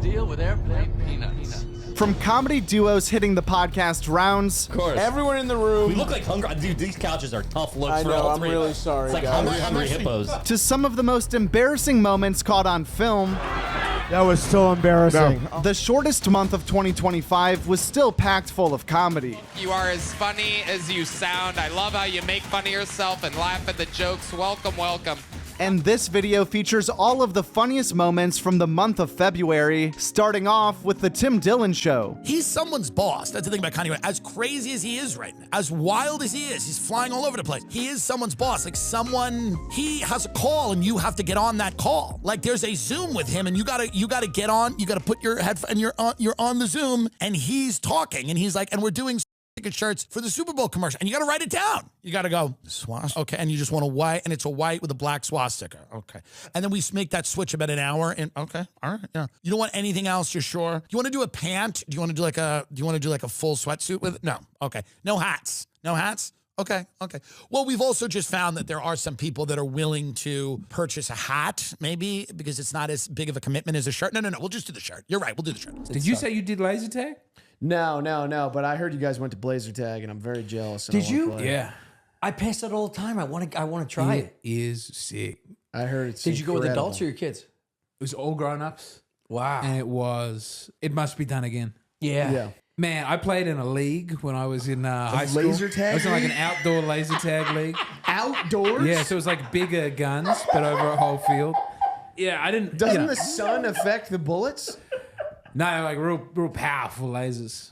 deal with airplane peanuts? From comedy duos hitting the podcast rounds. Of course. Everyone in the room. We look like hungry. Dude, these couches are tough looks I for know, all I'm three. really sorry, It's like guys. hungry hippos. To some of the most embarrassing moments caught on film. That was so embarrassing. The shortest month of 2025 was still packed full of comedy. You are as funny as you sound. I love how you make fun of yourself and laugh at the jokes. Welcome, welcome. And this video features all of the funniest moments from the month of February, starting off with the Tim Dillon Show. He's someone's boss. That's the thing about Kanye West. As crazy as he is right now, as wild as he is, he's flying all over the place. He is someone's boss. Like he has a call and you have to get on that call. Like there's a Zoom with him and you gotta get on. You gotta put your headphone and you're on the Zoom and he's talking and he's like, and we're doing ticket shirts for the Super Bowl commercial, and you got to write it down. You got to go swastika. Okay, and you just want a white, and it's a white with a black swastika. Okay, and then we make that switch about an hour. And okay, all right, yeah. You don't want anything else. You're sure? You want to do a pant? Do you want to do like a full sweatsuit with it? No. Okay. No hats. No hats. Okay. Okay. Well, we've also just found that there are some people that are willing to purchase a hat, maybe because it's not as big of a commitment as a shirt. No. We'll just do the shirt. You're right. We'll do the shirt. Did you say you did laser tag? No, but I heard you guys went to Blazer Tag, and I'm very jealous. Did you? Yeah. I pass it all the time. I want to try it. It is sick. I heard it's Did you go with incredible. adults or your kids? It was all grown-ups. Wow. And it must be done again. Yeah. Man, I played in a league when I was in high school. laser tag I was in like an league? outdoor laser tag league. Outdoors? Yeah, so it was like bigger guns, but over a whole field. Yeah, I didn't. Doesn't the sun affect the bullets? No, like real powerful lasers.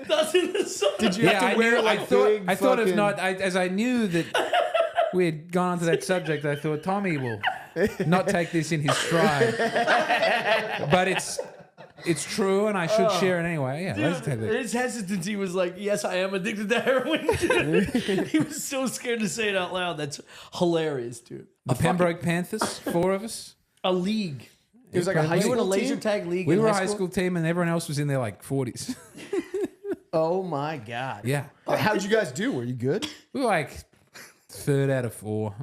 Doesn't the sun? Did you have to wear like big I thought if fucking- not, as I knew that we had gone on to that subject, I thought Tommy will not take this in his stride. But it's true, and I should share it anyway. Yeah, laser tag league. His hesitancy was like, yes, I am addicted to heroin. He was so scared to say it out loud. That's hilarious, dude. The Pembroke Panthers, 4 of us. A league. It was like a high You were in a school laser team? tag league We in were a high high school? school team, and everyone else was in their like 40s. Oh my God. Yeah, How'd you guys do? Were you good? we were like 3rd out of 4.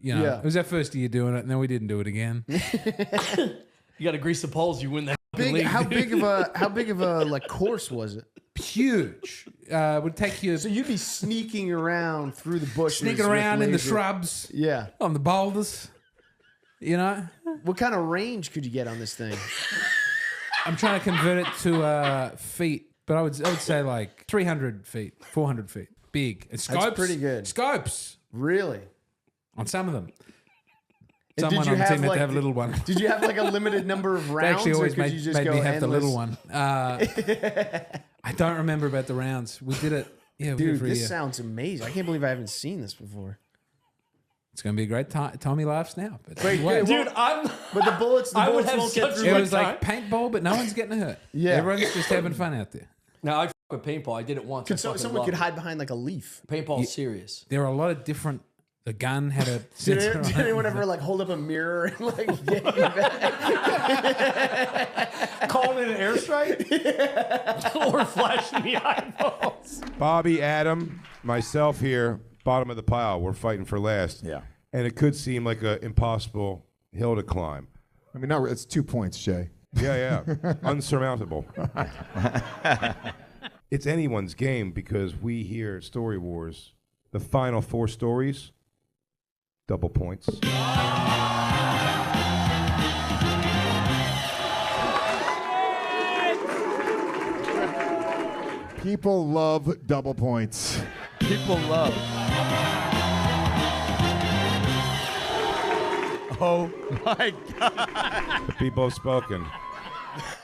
You know, Yeah. it was our first year doing it, and then we didn't do it again. You got to grease the poles. You win that Big, how big of a like course was it? Huge. Would take you So you'd be sneaking around through the bushes, sneaking with around in the laser- shrubs, Yeah. on the boulders. You know, What kind of range could you get on this thing? I'm trying to convert it to feet, but I would say like 300 feet, 400 feet. Big. And scopes. pretty good. Scopes Really? on some of them. And Someone did you on the team have had like to have a little one. Did you have like a limited number of They rounds? actually always or could made, you just made go me have the endless? little one. I don't remember about the rounds. We did it. Yeah, we did it Dude, for a this year. sounds amazing. I can't believe I haven't seen this before. It's going to be a great time. Tommy laughs now. But Wait, wait. Dude, But the bullets I would won't have get such through. It Good was like paintball, but no one's getting hurt. Yeah. Everyone's just having fun out there. Now, I f with paintball. I did it once. I fucking Someone love could it. hide behind like a leaf. Paintball's serious. There are a lot of different. The gun had a Did sensor on anyone it. ever like hold up a mirror and like get you back? Calling it an airstrike? Or flashing the eyeballs. Bobby, Adam, myself here, bottom of the pile. We're fighting for last. Yeah. And it could seem like an impossible hill to climb. I mean, no, it's 2 points, Jay. Yeah. Unsurmountable. It's anyone's game because we here at Story Wars, the final 4 stories, double points. People love double points. People love. Oh my God. The people have spoken.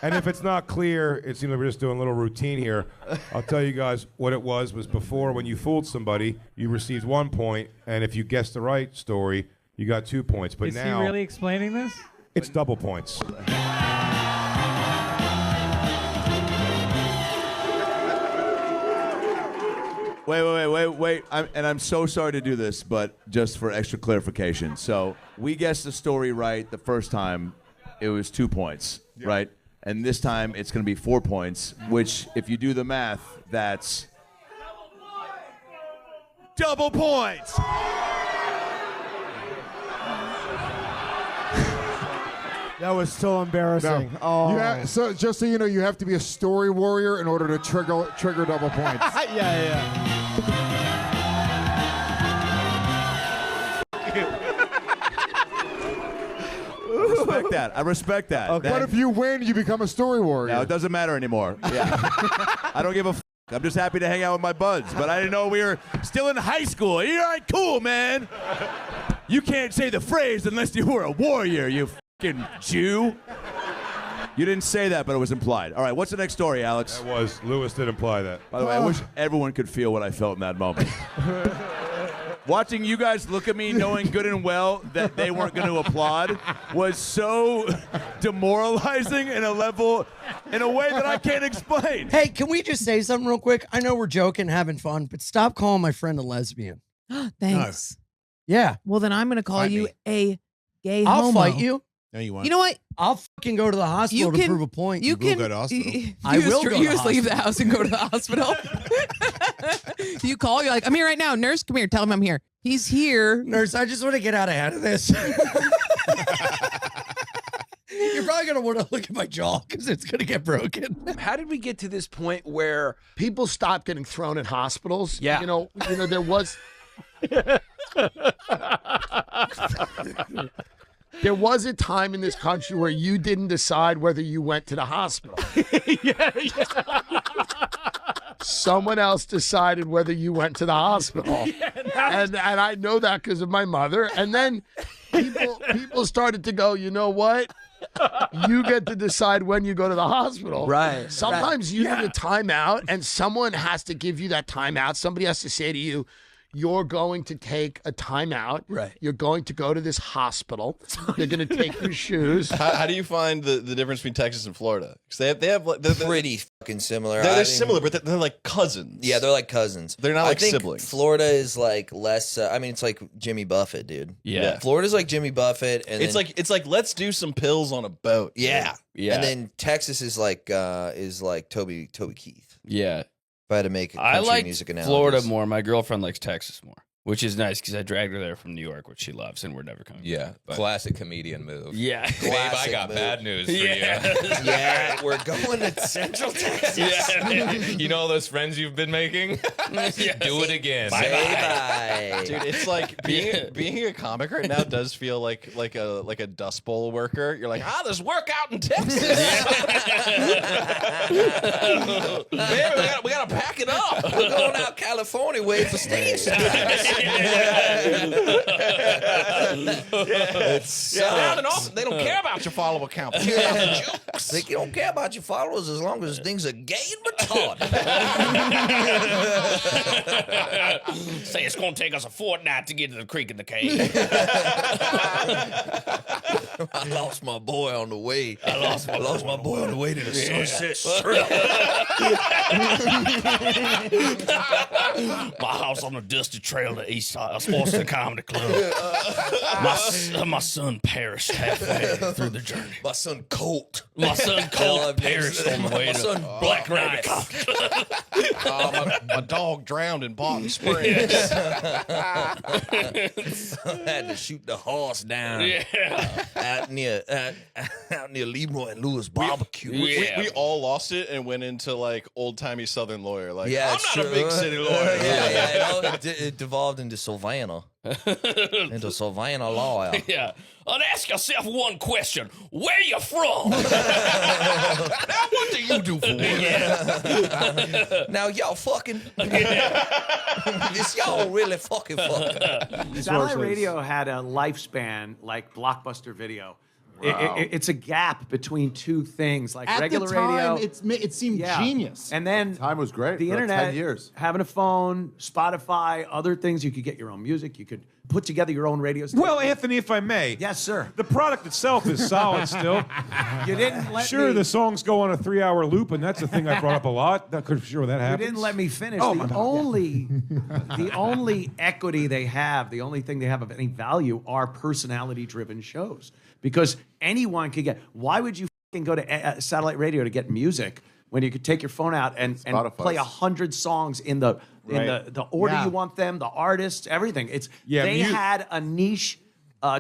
And if it's not clear, it seems like we're just doing a little routine here. I'll tell you guys what it was before when you fooled somebody, you received 1 point, and if you guessed the right story, you got 2 points. But Is now he really explaining this? it's double points. Wait. I'm so sorry to do this, but just for extra clarification. So we guessed the story right the first time. It was 2 points, right? And this time it's going to be 4 points, which if you do the math, that's double points. That was still embarrassing. Oh. So just so you know, you have to be a story warrior in order to trigger double points. yeah. I respect that. Okay. What if you win, you become a story warrior? No, it doesn't matter anymore. Yeah. I don't give a f. I'm just happy to hang out with my buds, but I didn't know we were still in high school. You're all right, cool, man. You can't say the phrase unless you were a warrior, you fucking Jew. You didn't say that, but it was implied. All right, what's the next story, Alex? That was, Lewis did imply that. By the way, I wish everyone could feel what I felt in that moment. Watching you guys look at me knowing good and well that they weren't going to applaud was so demoralizing in a way that I can't explain. Hey, can we just say something real quick? I know we're joking, having fun, but stop calling my friend a lesbian. Thanks. Yeah. Well, then I'm going to call you a gay I'll homo. fight you. No, you won't. You know what? I'll fucking go to the hospital to prove a point. You can go to the hospital. I will go to You the just leave the hospital. house and go to the hospital. You call, you're like, I'm here right now. Nurse, come here. Tell him I'm here. He's here. Nurse, I just want to get out ahead of this. You're probably going to want to look at my jaw because it's going to get broken. How did we get to this point where people stopped getting thrown in hospitals? Yeah. You know, there was... There was a time in this country where you didn't decide whether you went to the hospital. yeah. Someone else decided whether you went to the hospital. And I know that because of my mother. And then people started to go, you know what? You get to decide when you go to the hospital. Right. Sometimes you need a timeout, and someone has to give you that timeout. Somebody has to say to you, you're going to take a timeout. Right. You're going to go to this hospital. They're going to take your shoes. How do you find the difference between Texas and Florida? Because they have like, they're pretty fucking similar. They're similar, but they're like cousins. Yeah, they're like cousins. They're not like I think siblings. Florida is like less. I mean, it's like Jimmy Buffett, dude. Yeah. Florida's like Jimmy Buffett, and it's like let's do some pills on a boat. Yeah, yeah. And then Texas is like Toby Keith. Yeah. If I had to make a I country like music analogy. Florida more. My girlfriend likes Texas more, which is nice because I dragged her there from New York, which she loves, and we're never coming. Yeah, back. classic comedian move. Yeah, babe, I got bad news for you. Yeah, we're going to Central Texas. Yeah. You know those friends you've been making? Do it again. Bye. Dude, it's like being a comic right now does feel like a Dust Bowl worker. You're like, there's work out in Texas. Man, we gotta pack it up. We're going out California way for stage time. Down and off, they don't care about your follower count. They care about the jokes. They don't care about your followers as long as things are gay and retarded. Say it's gonna take us a fortnight to get to the creek in the cave. I lost my boy on the way. I lost my boy on the way to the Sunset Strip. My house on the dusty trail to East Boston Comedy Club. My son perished halfway through the journey. My son Colt. Perished on the way to Black Rabbit. My dog drowned in Barton Springs. I had to shoot the horse down out near Leroy and Lewis barbecue. We all lost it and went into like old timey Southern lawyer. Like, Yeah, I'm not a big city lawyer. It devolved into Savannah. Into Savannah lawyer. Yeah. And ask yourself one question. Where you from? Now what do you do for work? Now y'all fucking. This y'all really fucking. Satellite radio had a lifespan like Blockbuster Video. Wow. It's a gap between two things, like At regular the time, radio. it seemed genius. And then time was great. The for like internet, 10 years. having a phone, Spotify, other things. You could get your own music. You could put together your own radio station. Well, Anthony, if I may. Yes, sir. The product itself is solid still. You didn't let Sure, me. the songs go on a 3-hour loop, and that's the thing I brought up a lot. That could sure that You happens. didn't let me finish. Oh, the my bad. the only equity they have, the only thing they have of any value are personality-driven shows. Because anyone could get. Why would you fucking go to satellite radio to get music when you could take your phone out and play 100 songs in the order you want them, the artists, everything? They had a niche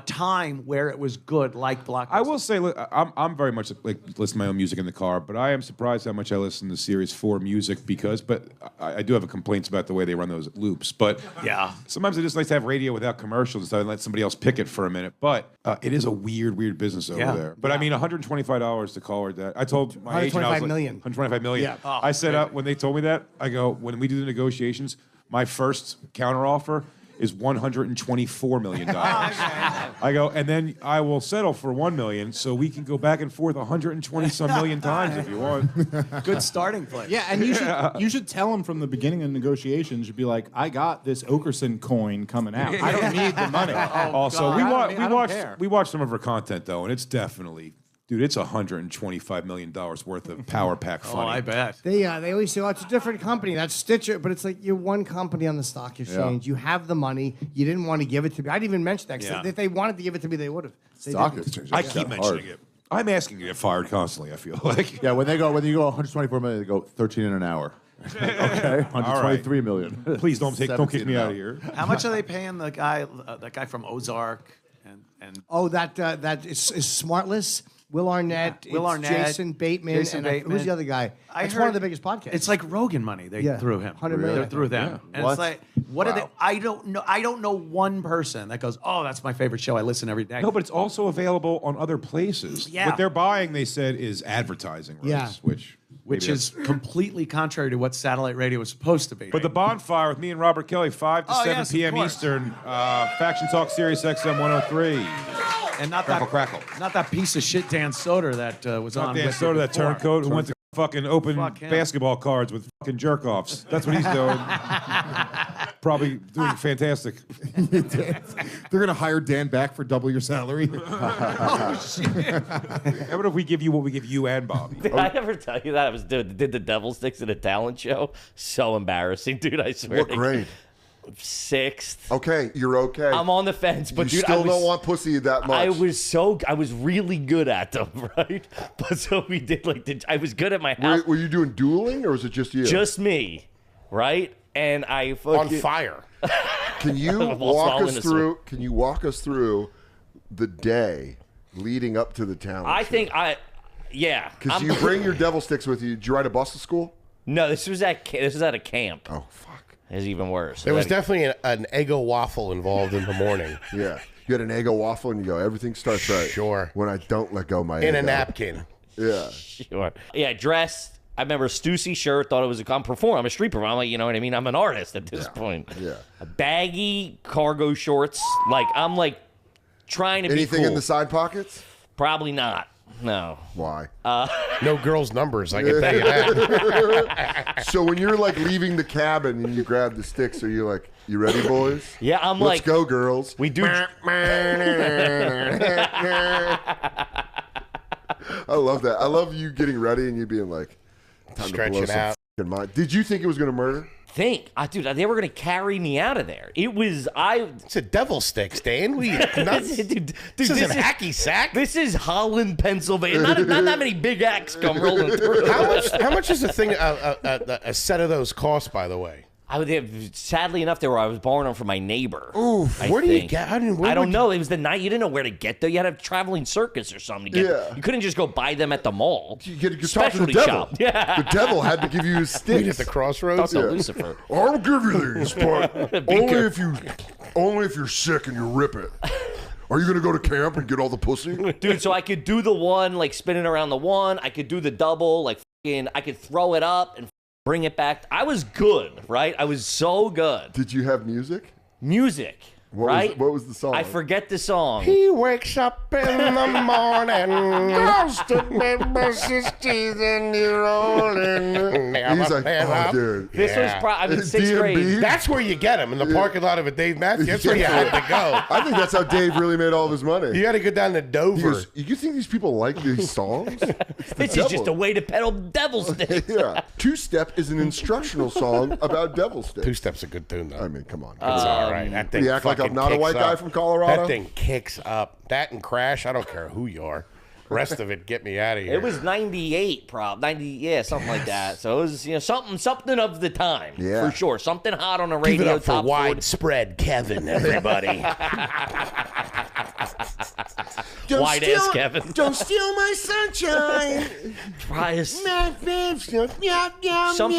time where it was good, like Blockbuster. I will say, look, I'm very much like listen to my own music in the car, but I am surprised how much I listen to Series 4 music but I do have complaints about the way they run those loops. But yeah, sometimes it's just nice to have radio without commercials instead of let somebody else pick it for a minute. But it is a weird business over there. But I mean, $125 to call her that. I told my agent, I was like, $125 million. Yeah. Oh, I said when they told me that, I go, when we do the negotiations, my first counteroffer is $124 million. I go, and then I will settle for $1 million, so we can go back and forth 120 some million times if you want. Good starting place. Yeah, and you should tell him from the beginning of negotiations. You'd be like, I got this Okerson coin coming out. I don't need the money. Also, God, we watched some of her content though, and it's definitely. Dude, it's $125 million worth of power pack funny. I bet. They always say, "Oh, it's a different company." That's Stitcher, but it's like you're one company on the stock exchange. You have the money. You didn't want to give it to me. I didn't even mention that. 'Cause if they wanted to give it to me, they would have. Stock exchange. I keep mentioning it. I'm asking you to get fired constantly. I feel like. Yeah, when you go 124 million, they go 13 in an hour. Okay, 123 million. Please don't kick me out of here. How much are they paying the guy? That guy from Ozark and that is Smartless. Will Arnett, Jason Bateman, who's the other guy? It's one of the biggest podcasts. It's like Rogan money. They threw him. 100 million. They threw them. Yeah. And it's like, what are they? I don't know one person that goes, oh, that's my favorite show. I listen every day. No, but it's also available on other places. Yeah. What they're buying, they said, is advertising rights, which is completely contrary to what satellite radio was supposed to be. But the bonfire with me and Robert Kelly, 5 to 7 p.m. Eastern, Faction Talk, Sirius XM 103. And not Crackle. Not that piece of shit Dan Soder that was on. Dan with Soder, you that before. turncoat who went to fucking open him. basketball cards with fucking jerk-offs. That's what he's doing. Probably doing fantastic. They're going to hire Dan back for double your salary. How about if we give you what we give you and Bobby? Did I ever tell you that I did the devil sticks at a talent show? So embarrassing, dude. I swear. What grade? 6th. Okay, you're okay. I'm on the fence, but you dude, still don't want pussy that much. I was really good at them, right? But so we did I was good at my house. Were you doing dueling or was it just you? Just me, right? And I fucking on fire. Can you walk us through? Can you walk us through the day leading up to the talent? Yeah. Because you bring your devil sticks with you. Did you ride a bus to school? No, this was at a camp. Oh fuck. It's even worse. There was definitely an Eggo waffle involved in the morning. Yeah. You had an Eggo waffle and you go, everything starts right. Sure. When I don't let go of my In Eggo. a napkin. Yeah. Sure. Yeah, dressed. I remember a Stussy shirt, thought it was I'm a street performer. I'm like, you know what I mean? I'm an artist at this point. Yeah. A baggy cargo shorts. I'm trying to Anything be cool. in the side pockets? Probably not. No. Why? No girls' numbers, I can tell you that. So when you're like leaving the cabin and you grab the sticks, are you like, you ready, boys? Yeah, I'm Let's go, girls. We do. I love that. I love you getting ready and you being like, time Stretch to blow it some out. fucking mind. Did you think it was going to murder? Dude, they were gonna carry me out of there. It's a devil sticks, Dan. We nuts. Dude, this isn't hacky sack. This is Holland, Pennsylvania. Not that many big acts come rolling through. How much does a set of those cost, by the way? Sadly enough, I was borrowing them from my neighbor. Oof. Where do you get? I don't know. It was the night. You didn't know where to get them. You had a traveling circus or something. To get them. You couldn't just go buy them at the mall. You talk to the Specialty devil. shop. Yeah. The devil had to give you his sticks. Meet at the crossroads. Also Lucifer. I'll give you these, but only if you're sick and you rip it. Are you gonna go to camp and get all the pussy? Dude, so I could do the one, spinning around the one. I could do the double, I could throw it up and bring it back. I was good, right? I was so good. Did you have music? Music. What was the song? I forget the song. He wakes up in the morning, goes to bed, brushes his teeth, and you're rolling. He's like, oh, dude. This was probably 6th grade. That's where you get him, in the parking lot of a Dave Matthews. That's where you had to go. I think that's how Dave really made all of his money. You got to go down to Dover. He goes, you think these people like these songs? This is just a way to peddle devil sticks. Yeah. Two-Step is an instructional song about devil sticks. Two-Step's a good tune, though. I mean, come on. It's all right. That thing You act like I'm not a white guy from Colorado? That thing kicks up. That and Crash, I don't care who you are. Rest of it, get me out of here. It was 98, something like that. So it was, something of the time, for sure. Something hot on the radio. Give it up for widespread Kevin, everybody. White ass Kevin. Don't steal my sunshine. Try us. Something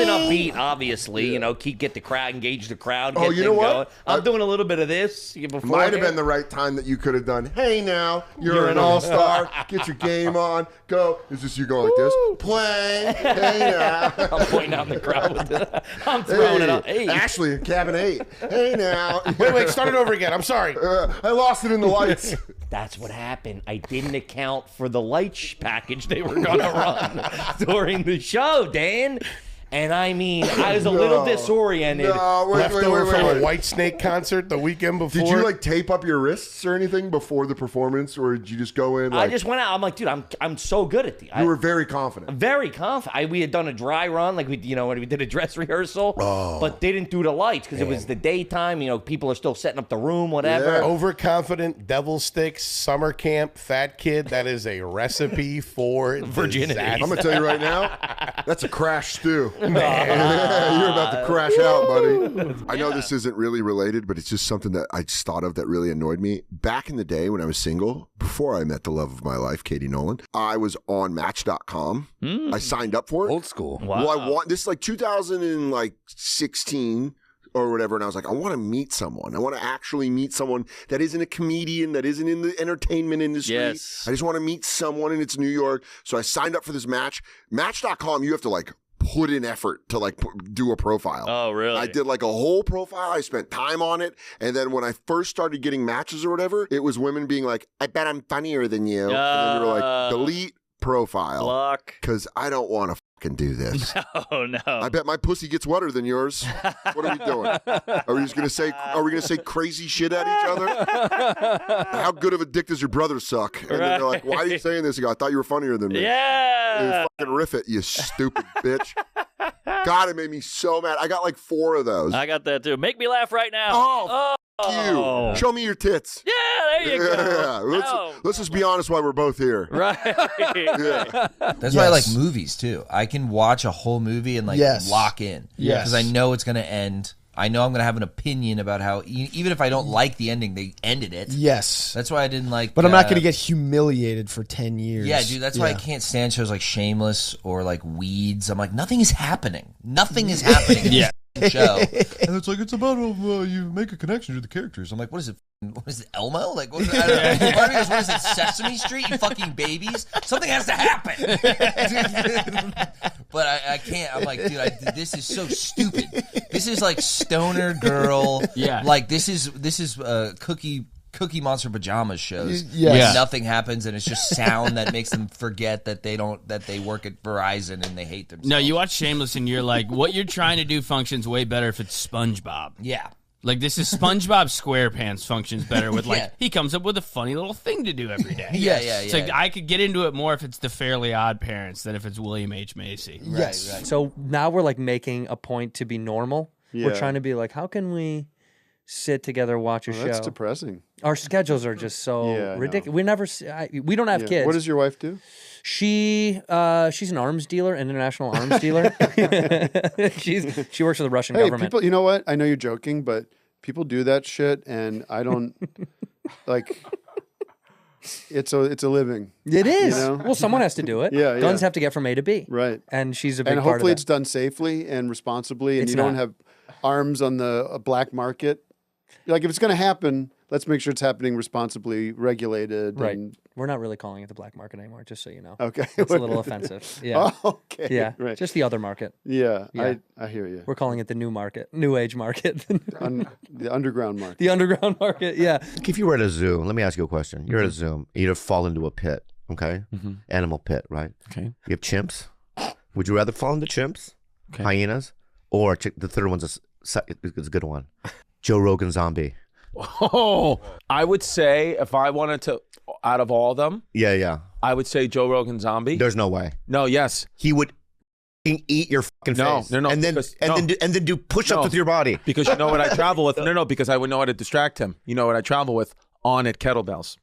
upbeat, obviously. You know, get the crowd, engage the crowd. Oh, get you know them what? going. I'm doing a little bit of this before. Might have been the right time that you could have done. Hey, now you're an all-star. Get your game on. Go. Is this you going like this? Play. Hey now. I'm pointing out in the crowd with the. I'm throwing it up. Hey, Ashley, cabin 8. Hey now. Wait, start it over again. I'm sorry. I lost it in the lights. That's what happened. I didn't account for the light package they were going to run during the show, Dan. And I mean, I was a little disoriented. Leftover from a White Snake concert the weekend before. Did you like tape up your wrists or anything before the performance, or did you just go in? I just went out. I'm like, dude, I'm so good at the. You were very confident. Very confident. We had done a dry run, like when we did a dress rehearsal, but they didn't do the lights because it was the daytime. You know, people are still setting up the room, whatever. Yeah. Overconfident, devil sticks, summer camp, fat kid. That is a recipe for virginity. Disaster. I'm gonna tell you right now, that's a crash stew. You're about to crash out, buddy. I know this isn't really related, but it's just something that I just thought of that really annoyed me. Back in the day when I was single, before I met the love of my life, Katie Nolan, I was on Match.com. I signed up for it. Old school. Wow. Well, this is like 2016 or whatever, and I was like, I want to meet someone. I want to actually meet someone that isn't a comedian, that isn't in the entertainment industry. Yes. I just want to meet someone, and it's New York. So I signed up for this match. Match.com, you have to like put in effort to like do a profile. Oh, really? I did like a whole profile. I spent time on it. And then when I first started getting matches or whatever, it was women being like, I bet I'm funnier than you. And then you were like, delete profile. Block. Because I don't want to fucking do this. Oh, no. I bet my pussy gets wetter than yours. What are we doing? Are we just gonna say? Are we gonna say crazy shit at each other? How good of a dick does your brother suck? And then they're like, "Why are you saying this?" You go, "I thought you were funnier than me." Yeah. You fucking riff it, you stupid bitch. God, it made me so mad. I got like 4 of those. I got that too. Make me laugh right now. Oh. You. Show me your tits. Yeah, there you go. Let's just be honest why we're both here. Right. Yeah. That's why I like movies too. I can watch a whole movie and like lock in. Because I know it's going to end. I know I'm going to have an opinion about how, even if I don't like the ending, they ended it. Yes. That's why I didn't like. But I'm not going to get humiliated for 10 years. Yeah, dude, that's why I can't stand shows like Shameless or like Weeds. I'm like, nothing is happening. Nothing is happening in this show. And it's like, it's about you make a connection to the characters. I'm like, what is it? What is it, Elmo? Like, what is it? I don't know. Part of me goes, what is it, Sesame Street, you fucking babies? Something has to happen. But I can't. I'm like, dude, this is so stupid. This is like stoner girl. Yeah. Like, this is Cookie Monster pajamas shows. Yes. Where nothing happens and it's just sound that makes them forget that they work at Verizon and they hate themselves. No, you watch Shameless and you're like, what you're trying to do functions way better if it's SpongeBob. Yeah. Like, this is SpongeBob SquarePants functions better with, like, he comes up with a funny little thing to do every day. Yeah. So I could get into it more if it's the Fairly Odd Parents than if it's William H. Macy. Yes. Right. So now we're, like, making a point to be normal. Yeah. We're trying to be like, how can we sit together, watch a show? That's depressing. Our schedules are just so ridiculous. We never, we don't have kids. What does your wife do? She's an arms dealer, an international arms dealer. She works for the Russian government. People, you know what? I know you're joking, but people do that shit, and I don't like. It's a living. It is. You know? Well, someone has to do it. Yeah, Guns have to get from A to B. Right. And she's a big and part of hopefully that. it's done safely and responsibly, and It's you don't not. have arms on the black market. Like, if it's going to happen, let's make sure it's happening responsibly, regulated. Right. And, We're not really calling it the black market anymore, just so you know. Okay. It's a little offensive. Yeah. Oh, okay. Yeah. Right. Just the other market. Yeah. I hear you. We're calling it the new market, new age market. The underground market. The underground market, yeah. Mm-hmm. If you were at a zoo, let me ask you a question. You're at a zoo. You'd fall into a pit, okay? Animal pit, right? Okay. You have chimps. Would you rather fall into chimps, hyenas, or the third one's a good one, Joe Rogan zombie? Oh, I would say if I wanted to, out of all of them, I would say Joe Rogan zombie. There's no way. No, yes. He would eat your fucking face. No. And then do push-ups with your body. Because you know what I travel with? No, because I would know how to distract him. You know what I travel with? On it kettlebells.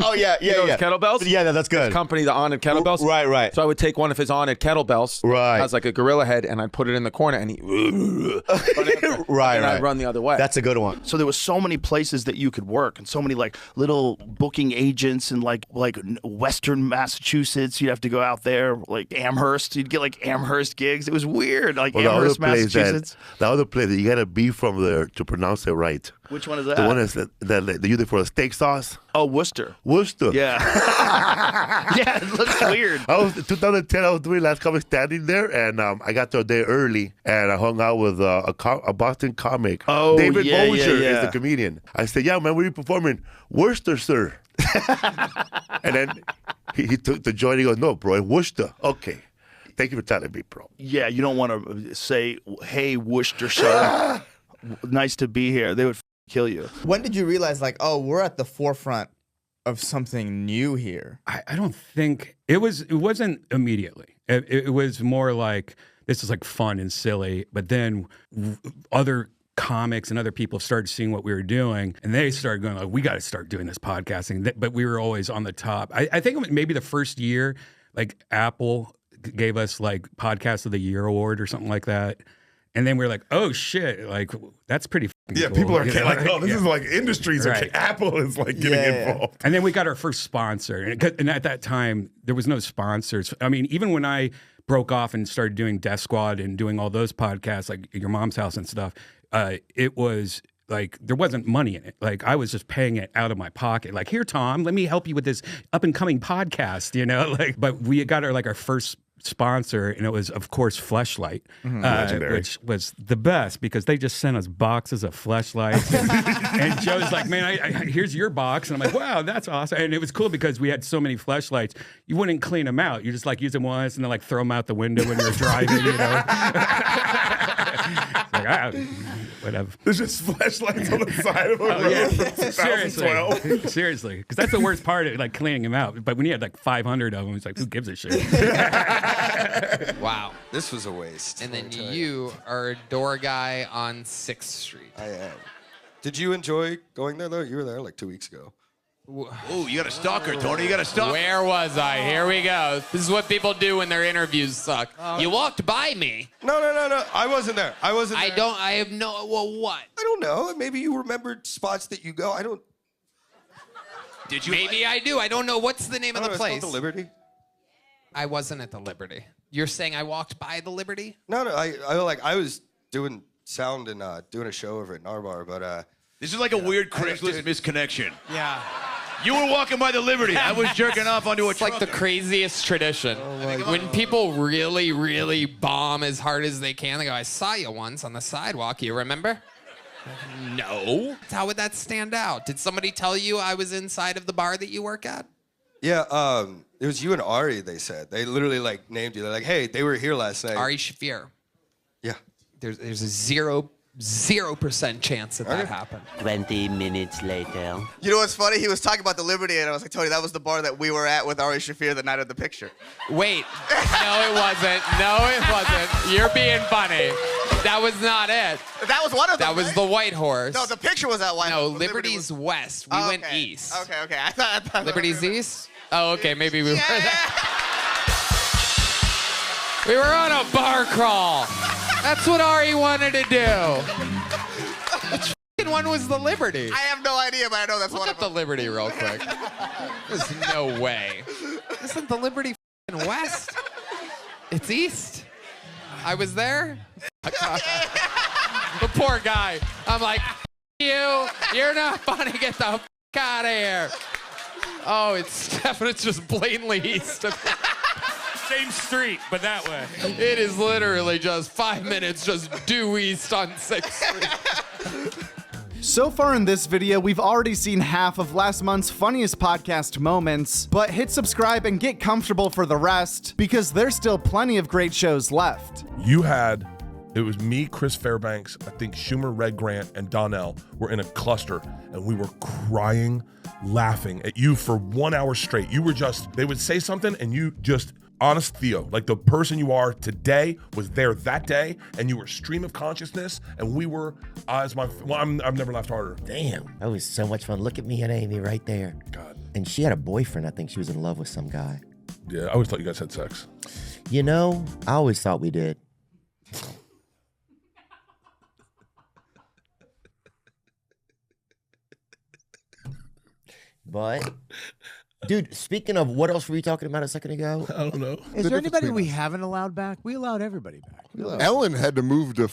Oh yeah, You know those kettlebells? Yeah, that's good. His company, the On-Ed kettlebells. Right. So I would take one of his On-Ed kettlebells, has like a gorilla head, and I'd put it in the corner, and he Right. I'd run the other way. That's a good one. So there was so many places that you could work, and so many like little booking agents in like Western Massachusetts. You'd have to go out there, like Amherst. You'd get like Amherst gigs. It was weird, like Amherst, Massachusetts. The other place that you gotta be from there to pronounce it right. Which one is that? The one is that they use it for the steak sauce. Oh, Worcester. Yeah. Yeah, it looks weird. 2010. I was doing Last Comic Standing there, and I got there a day early, and I hung out with a Boston comic. Oh, David yeah, Mosher yeah. is the comedian. I said, "Yeah, man, where are you performing?" "Worcester, sir." And then he took the joint. He goes, "No, bro, in Worcester." "Okay. Thank you for telling me, bro." Yeah, you don't want to say, "Hey, Worcester, sir. Nice to be here." They would kill you. When did you realize, like, oh, we're at the forefront of something new here? I don't think it wasn't immediately. It was more like, this is like fun and silly, but then other comics and other people started seeing what we were doing, and they started going like, we got to start doing this podcasting. But we were always on the top. I think maybe the first year, like Apple gave us like Podcast of the Year award or something like that. And then we were like, oh shit, like that's pretty Yeah, cool. people are You know, like, oh, this is like industries. Right. Apple is like getting involved. And then we got our first sponsor. And at that time, there was no sponsors. I mean, even when I broke off and started doing Death Squad and doing all those podcasts, like Your Mom's House and stuff, it was like there wasn't money in it. Like I was just paying it out of my pocket. Like, here, Tom, let me help you with this up and coming podcast, you know? Like, but we got our first sponsor, and it was, of course, Fleshlight, which was the best because they just sent us boxes of Fleshlights. And Joe's like, man, here's your box. And I'm like, wow, that's awesome. And it was cool because we had so many Fleshlights, you wouldn't clean them out. You just like use them once and then like throw them out the window when you're driving, you know? It's like, whatever. There's just flashlights on the side of a road from 2012. Seriously, because that's the worst part of like cleaning them out. But when you had like 500 of them, it's like, who gives a shit? Wow. This was a waste. And then you are a door guy on 6th Street. I am. Did you enjoy going there, though? You were there like 2 weeks ago. Oh, you got a stalker, Tony. You got a stalker. Where was I? Here we go. This is what people do when their interviews suck. You walked by me. No. I wasn't there. I have no. Well, what? I don't know. Maybe you remembered spots that you go. I don't. Did you? Maybe I do. I don't know. What's the name of the place? It's called the Liberty. I wasn't at the Liberty. You're saying I walked by the Liberty? No. I was doing sound and doing a show over at Narbar, but this is like a weird Craigslist misconnection. Yeah. You were walking by the Liberty. I was jerking off onto a It's like the craziest tradition. Oh When people really, really bomb as hard as they can, they go, I saw you once on the sidewalk. You remember? No. How would that stand out? Did somebody tell you I was inside of the bar that you work at? Yeah, it was you and Ari, they said. They literally like named you. They're like, hey, they were here last night. Ari Shafir. Yeah. There's a 0% chance that happened. 20 minutes later. You know what's funny? He was talking about the Liberty, and I was like, Tony, that was the bar that we were at with Ari Shafir the night of the picture. Wait. No, it wasn't. No, it wasn't. You're being funny. That was not it. That was one of them. That was the White Horse. No, the picture was at White No, Horse. Liberty's west. We went east. Okay. I thought Liberty's east? Oh, okay. Maybe we were there. We were on a bar crawl. That's what Ari wanted to do. Which one was the Liberty? I have no idea, but I know that's Look one up of them. the Liberty real quick. There's no way. Isn't the Liberty west? It's east. I was there. The poor guy. I'm like, you. You're not funny. Get the out of here. Oh, it's just blatantly east of Same street, but that way. It is literally just 5 minutes just due east on 6th Street. So far in this video, we've already seen half of last month's funniest podcast moments, but hit subscribe and get comfortable for the rest, because there's still plenty of great shows left. It was me, Chris Fairbanks, I think Schumer, Red Grant, and Donnell were in a cluster, and we were crying, laughing at you for 1 hour straight. They would say something, and you just, honest Theo. Like the person you are today was there that day, and you were stream of consciousness, and we were I've never laughed harder. Damn, that was so much fun. Look at me and Amy right there. God. And she had a boyfriend. I think she was in love with some guy. Yeah, I always thought you guys had sex. You know, I always thought we did. But, dude, speaking of, what else were we talking about a second ago? I don't know. Is there anybody we haven't allowed back? We allowed everybody back. Ellen had to move to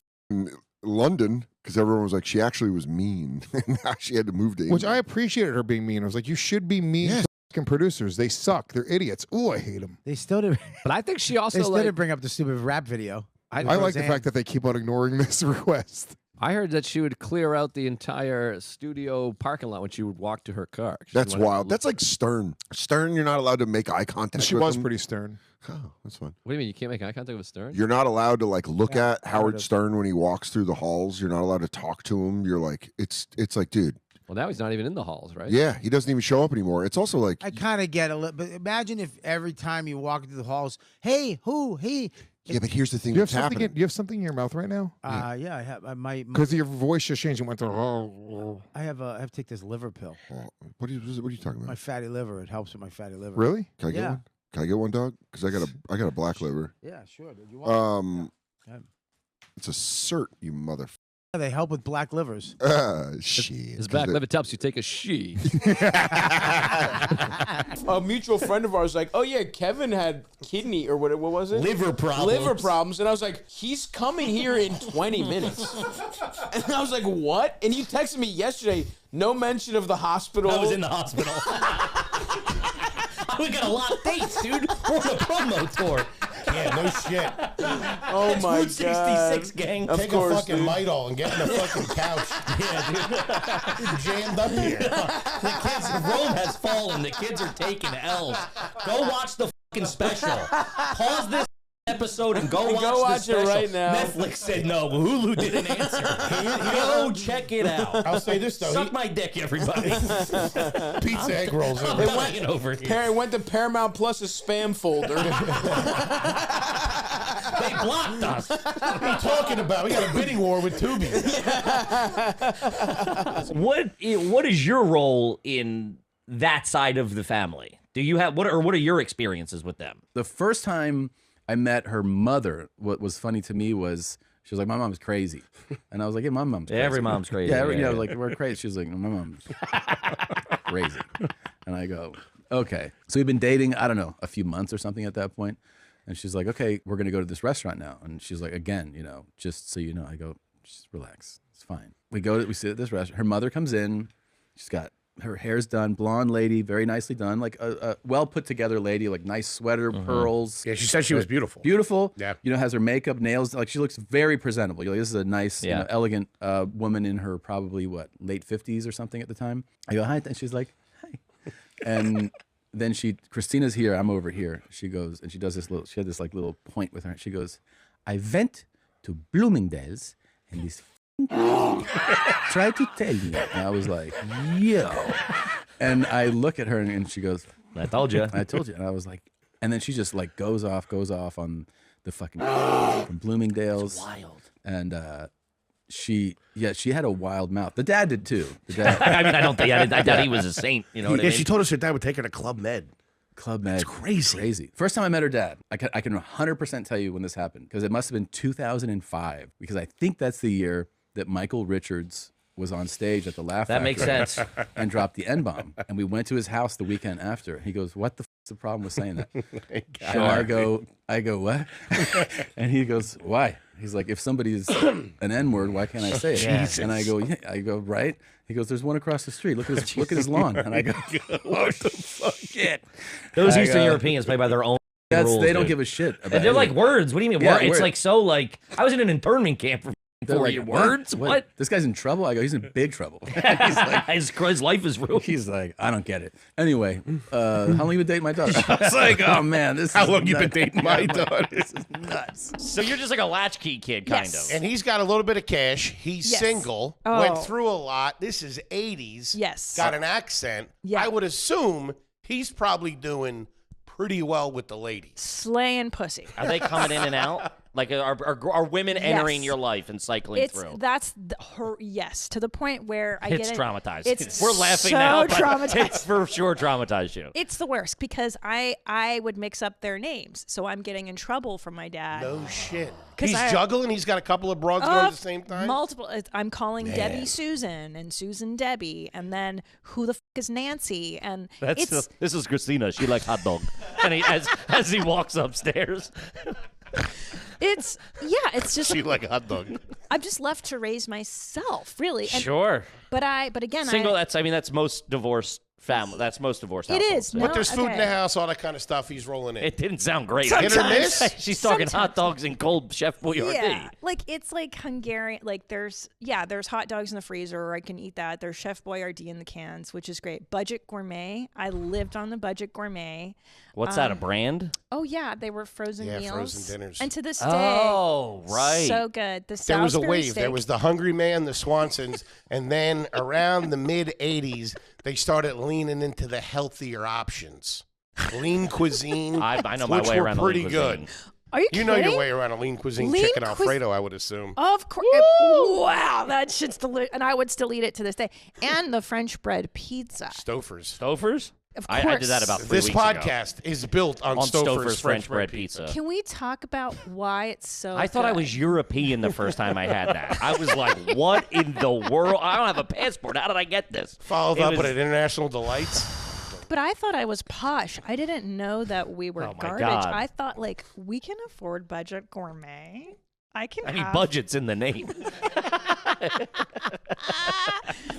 London because everyone was like, she actually was mean. And now she had to move to England. Which I appreciated her being mean. I was like, you should be mean to fucking producers. They suck. They're idiots. Ooh, I hate them. They still did. But I think she also They still like, did bring up the stupid rap video. I like the fact that they keep on ignoring this request. I heard that she would clear out the entire studio parking lot when she would walk to her car. That's wild. That's like Stern. Stern, you're not allowed to make eye contact She with was him. pretty stern. Oh, that's fun. What do you mean? You can't make eye contact with Stern? You're not allowed to like look at Howard Stern when he walks through the halls. You're not allowed to talk to him. You're like, it's like, dude. Well, now he's not even in the halls, right? Yeah, he doesn't even show up anymore. It's also like, I kind of get a little, but imagine if every time you walk into the halls, hey, who, he. yeah, but here's the thing Do you have that's something? happening. You have something in your mouth right now? Yeah, I have. I might. Because your voice just changed and went to. I have to take this liver pill. What are you talking about? My fatty liver. It helps with my fatty liver. Really? Can I get Yeah. one? Can I get one, dog? Because I got a black liver. Yeah, sure. Dude. You want It's a cert, you motherfucker. They help with black livers. Shit. His back liver helps you take a she. A mutual friend of ours was like, oh yeah, Kevin had kidney or what was it? Liver problems. Liver problems. And I was like, he's coming here in 20 minutes. And I was like, what? And you texted me yesterday, no mention of the hospital. I was in the hospital. We got a lot of dates, dude. We're on a promo tour. Yeah, no shit. Oh It's my Route 66, God. gang. Take a fucking Midol and get in the fucking couch. Yeah, dude. Jammed up here. The kids, Rome has fallen. The kids are taking L's. Go watch the fucking special. Pause this episode and go watch the watch special. it right now. Netflix said no. Hulu didn't answer. Go check it out. I'll say this, though. Suck my dick, everybody. Pizza egg rolls. I'm dying over here. It went to Paramount Plus's spam folder. They blocked us. What are you talking about? We got a bidding war with Tubi. What is your role in that side of the family? Do you have what are your experiences with them? The first time I met her mother, what was funny to me was she was like, my mom's crazy. And I was like, yeah, my mom's crazy. Every mom's crazy. Yeah, Yeah, I was like, we're crazy. She was like, no, my mom's crazy. And I go, okay. So we've been dating, I don't know, a few months or something at that point. And she's like, okay, we're going to go to this restaurant now. And she's like, again, just so you know, I go, just relax. It's fine. We sit at this restaurant. Her mother comes in. She's got her hair's done, blonde lady, very nicely done, like a well put together lady, like nice sweater, pearls. Yeah, she said she was beautiful. Beautiful. Yeah. Has her makeup, nails, like she looks very presentable. You're like, this is a nice, elegant woman in her probably late 50s or something at the time. I go, hi, and she's like, hi. And then Christina's here, I'm over here. She goes, and she does she had this like little point with her. She goes, I went to Bloomingdale's and this tried to tell me. And I was like, yo. And I look at her and she goes, I told you. I told you. And I was like, and then she just like goes off on the fucking from Bloomingdale's. It's wild. And she had a wild mouth. The dad did too. The dad. I mean, I thought he was a saint. You know what I mean? She told us her dad would take her to Club Med. Club Med. It's crazy. First time I met her dad, I can 100% tell you when this happened because it must have been 2005 because I think that's the year that Michael Richards was on stage at the Laugh That makes Factory sense. and dropped the N-bomb. And we went to his house the weekend after. He goes, what the f*** is the problem with saying that? And I go, what? And he goes, why? He's like, if somebody's an N-word, why can't I say it? Jesus. And I go, right? He goes, there's one across the street. Look at his lawn. And I go, what the fuck? Shit. Those Eastern Europeans play by their own rules. They don't dude. give a shit about And they're it. like words. What do you mean? Yeah, It's word. like so like I was in an internment camp for They're 4 like, years. Words? What? This guy's in trouble? I go, he's in big trouble. He's like, his life is ruined. He's like, I don't get it. Anyway, how long you been dating my daughter? I was like, oh man, this How is long you been nuts. dating my daughter? This is nuts. So you're just like a latchkey kid, kind of. And he's got a little bit of cash. He's Yes. single. Oh. Went through a lot. This is 80s. Yes. Got an accent. Yeah. I would assume he's probably doing pretty well with the ladies. Slaying pussy. Are they coming in and out? Like, are women entering your life and cycling through? Yes, to the point where I It's get it. traumatized. We're laughing so now, but traumatized. it's for sure traumatized you. It's the worst because I would mix up their names, so I'm getting in trouble from my dad. No shit. 'Cause He's I- juggling. He's got a couple of broads going at the same time. Multiple. I'm calling Man. Debbie Susan and Susan Debbie, and then who the f is Nancy? And This is Christina. She likes hot dog. And as he walks upstairs. it's just She like a hot dog. I'm just left to raise myself, really. And, Sure. But again, Single. That's most divorced family. That's most divorced. It households. is. But there's food in the house, all that kind of stuff. He's rolling in. It didn't sound great. Hit or miss? She's talking hot dogs and cold Chef Boyardee. Yeah, like it's like Hungarian. Like there's hot dogs in the freezer, or I can eat that. There's Chef Boyardee in the cans, which is great. Budget Gourmet. I lived on the Budget Gourmet. What's that? A brand? Oh yeah, they were frozen meals. Yeah, frozen dinners. And to this day, oh right, so good. There was a Salisbury wave. steak. There was the Hungry Man, the Swansons, and then around the mid '80s, they started leaning into the healthier options. Lean cuisine. I know my which way were around the pretty lean good. cuisine. Are you You know kidding? your way around a lean cuisine Lean chicken cuis- Alfredo, I would assume. Of course. Wow, that shit's delicious, and I would still eat it to this day. And the French bread pizza. Stofers. Of I course. did that about 3 This weeks ago. podcast is built on Stouffer's French bread bread pizza. Can we talk about why it's so? I thought I was European the first time I had that. I was like, what in the world? I don't have a passport. How did I get this? Followed It up was- with an International Delights. But I thought I was posh. I didn't know that we were Oh, my garbage. God. I thought like we can afford Budget Gourmet. I mean, budget's in the name.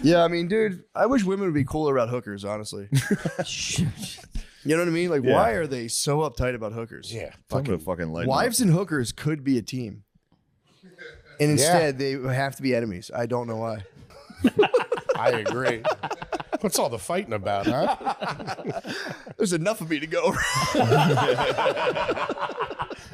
Yeah, I mean, dude, I wish women would be cooler about hookers, honestly. You know what I mean? Like, Yeah. why are they so uptight about hookers? Yeah. Fucking lighten Wives and hookers could be a team. And instead, they have to be enemies. I don't know why. I agree. What's all the fighting about, huh? There's enough of me to go.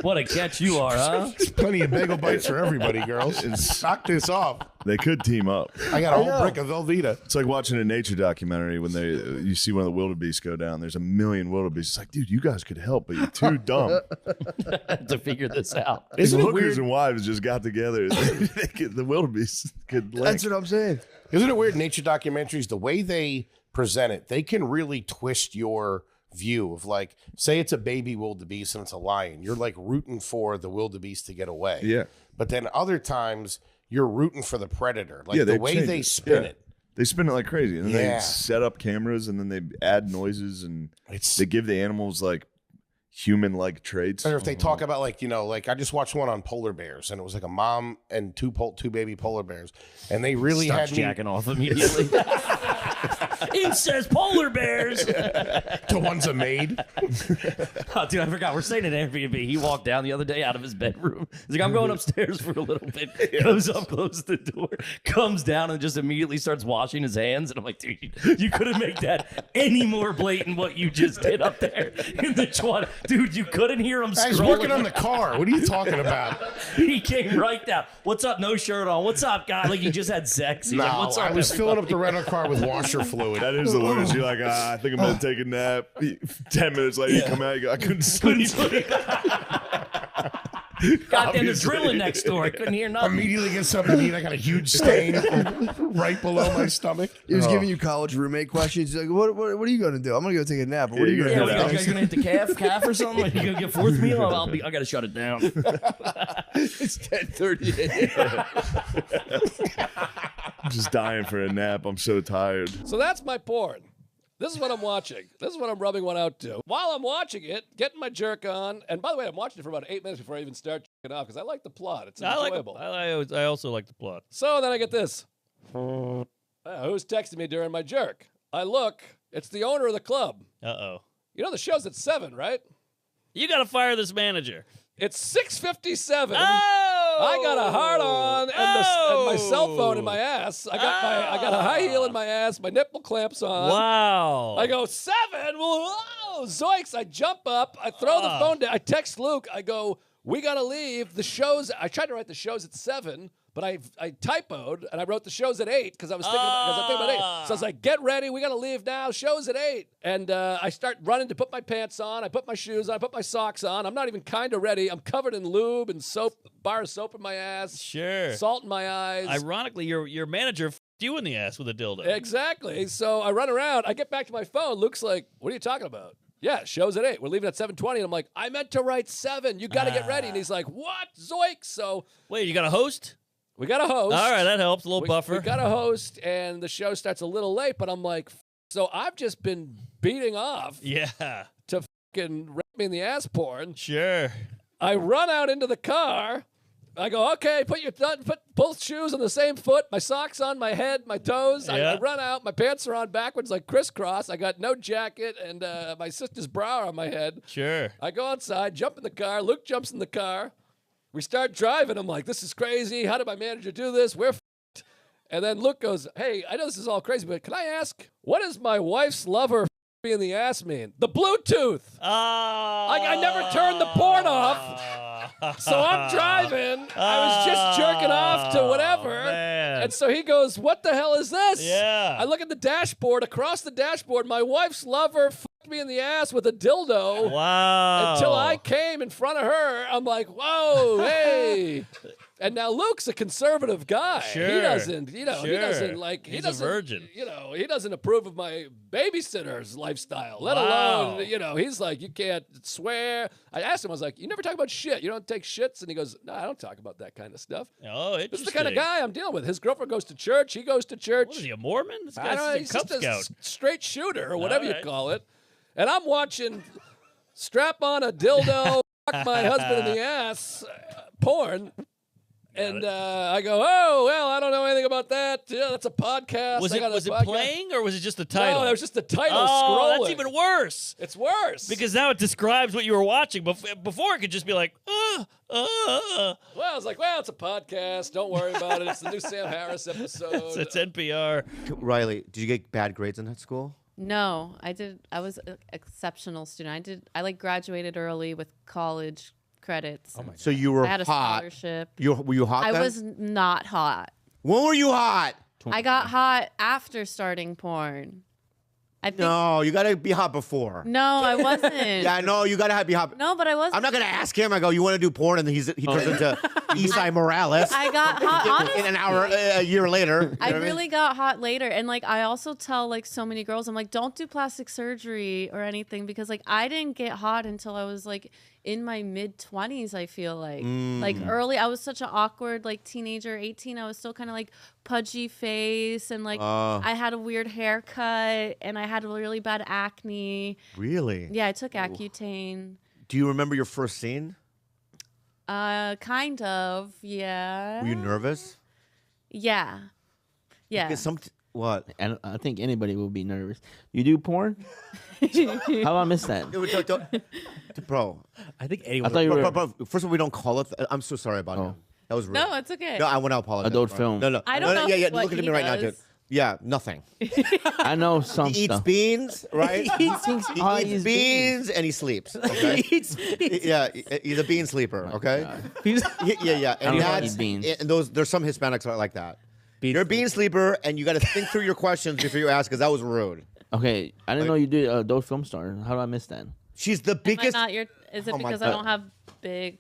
What a catch you are, huh? There's plenty of bagel bites for everybody, girls. Knock this off. They could team up. I got a whole brick of Velveeta. It's like watching a nature documentary when you see one of the wildebeest go down. There's a million wildebeest. It's like, dude, you guys could help, but you're too dumb to figure this out. Isn't the it hookers weird? and wives just got together. The wildebeest could link. That's what I'm saying. Isn't it weird? Nature documentaries, the way they present it, they can really twist your view of, like, say it's a baby wildebeest and it's a lion. You're like rooting for the wildebeest to get away. Yeah. But then other times you're rooting for the predator. Like Yeah, the they way change they it. spin Yeah. it. They spin it like crazy. And then Yeah. they set up cameras and then they add noises and they give the animals like human-like traits. Or if they talk about, like, you know, like I just watched one on polar bears and it was like a mom and two baby polar bears. And they really Starts had me jacking off immediately. Incest polar bears. The one's a maid. Oh, dude, I forgot. We're staying at Airbnb. He walked down the other day out of his bedroom. He's like, I'm going upstairs for a little bit. Goes up, closes the door, comes down, and just immediately starts washing his hands. And I'm like, dude, you couldn't make that any more blatant what you just did up there in the twat. Dude, you couldn't hear him I was scrolling. working on the car. What are you talking about? He came right down. What's up? No shirt on. What's up, guy? Like you just had sex. He's No, like, what's up? I was filling up the everybody? rental car with washer fluid. That is the worst. You're like, I think I'm going to take a nap. 10 minutes later, you come out, you go, I couldn't sleep. Goddamn, there's drilling next door. I couldn't hear nothing. Immediately get something to eat. I got a huge stain right below my stomach. He was giving you college roommate questions. He's like, what are you going to do? I'm going to go take a nap. What are you going to do? You guys gonna hit the calf or something? Like, you gonna get fourth meal? I gotta shut it down. It's 10:30. I'm just dying for a nap. I'm so tired. So that's my porn. This is what I'm watching. This is what I'm rubbing one out to. While I'm watching it, getting my jerk on, and by the way, I'm watching it for about 8 minutes before I even start jerking off because I like the plot. It's enjoyable. I also like the plot. So then I get this. Who's texting me during my jerk? I look. It's the owner of the club. Uh-oh. You know the show's at 7, right? You got to fire this manager. It's 6:57. Oh! I got a hard on and my cell phone in my ass. I got a high heel in my ass. My nipple clamps on. Wow. I go 7. Whoa, zoinks! I jump up. I throw the phone down. I text Luke. I go, we gotta leave. The show's. I tried to write the show's at 7, but I typoed and I wrote the show's at 8 because I was thinking about 8. So I was like, get ready, we got to leave now. Show's at 8. And I start running to put my pants on. I put my shoes on. I put my socks on. I'm not even kind of ready. I'm covered in lube and soap, bar of soap in my ass. Sure. Salt in my eyes. Ironically, your manager f***ed you in the ass with a dildo. Exactly. So I run around. I get back to my phone. Luke's like, what are you talking about? Yeah, show's at 8. We're leaving at 7:20. And I'm like, I meant to write 7. You got to get ready. And he's like, what? Zoink. So wait, you got a host? We got a host. All right, that helps. A little buffer. We got a host, and the show starts a little late. But I'm like, so I've just been beating off. Yeah. To fucking rape me in the ass porn. Sure. I run out into the car. I go, okay, put both shoes on the same foot, my socks on my head, my toes. Yeah. I run out, my pants are on backwards like crisscross. I got no jacket and my sister's bra on my head. Sure. I go outside, jump in the car. Luke jumps in the car. We start driving. I'm like, this is crazy. How did my manager do this? We're f***ed. And then Luke goes, hey, I know this is all crazy, but can I ask, what does my wife's lover f*** me in the ass mean? The Bluetooth. I never turned the porn off. So I'm driving. I was just jerking off to whatever. Man. And so he goes, what the hell is this? Yeah. I look at the dashboard. Across the dashboard, my wife's lover fucked me in the ass with a dildo. Wow. Until I came in front of her. I'm like, whoa, hey. And now Luke's a conservative guy. Sure. He doesn't, he Sure. doesn't like, He's a virgin. He doesn't approve of my babysitter's lifestyle, let Wow. alone, he's like, you can't swear. I asked him, I was like, you never talk about shit. You don't take shits? And he goes, no, I don't talk about that kind of stuff. Oh, interesting. This is the kind of guy I'm dealing with. His girlfriend goes to church. He goes to church. What is he, a Mormon? This I guy's don't know, a he's Cub just Scout. a straight shooter or whatever All you right. call it. And I'm watching strap on a dildo, fuck my husband in the ass, porn. And I go, oh, well, I don't know anything about that. Yeah, that's a podcast. Was I got a it podcast. playing or was it just the title? No, it was just the title Oh, scrolling. that's even worse. It's worse. Because now it describes what you were watching. Before it could just be like, Well, I was like, well, it's a podcast. Don't worry about it. It's the new Sam Harris episode. it's NPR. Riley, did you get bad grades in that school? No, I did. I was an exceptional student. I graduated early with college credits. Oh my God. So you were I had a hot. scholarship. Were you hot I then? was not hot. When were you hot? I got hot after starting porn. I think. No, you gotta be hot before. No, I wasn't. Yeah, no, you gotta be hot. No, but I wasn't. I'm not gonna ask him. I go, you want to do porn, and he turns into Esai Morales. I got hot honestly. in an hour, a year later. You know I what really mean? got hot later. And I also tell so many girls, I'm like, don't do plastic surgery or anything because I didn't get hot until I was in my mid 20s. I feel like early, I was such an awkward teenager, 18. I was still kind of pudgy face and I had a weird haircut and I had really bad acne. Really? Yeah, I took Accutane. Do you remember your first scene? Kind of, yeah. Were you nervous? Yeah. Yeah. Because what? I think anybody will be nervous. You do porn? How do I miss that? Bro. I think anyone. I thought you were. Bro, first of all, we don't call it. I'm so sorry about it. That was rude. No, it's okay. No, I want to apologize. Adult bro. film. No. I don't know Yeah, what look at he me right now, dude. does. Yeah, nothing. I know some He eats stuff. beans, right? He eats beans and he sleeps. Okay? He eats beans. Yeah, he's a bean sleeper. Okay. Yeah. I don't And eat beans. and there's some Hispanics that are like that. You're a bean sleeper, and you got to think through your questions before you ask, because that was rude. Okay, I didn't know you did adult film star. How do I miss that? She's the Am I biggest. not is it Oh my because God. I don't have big?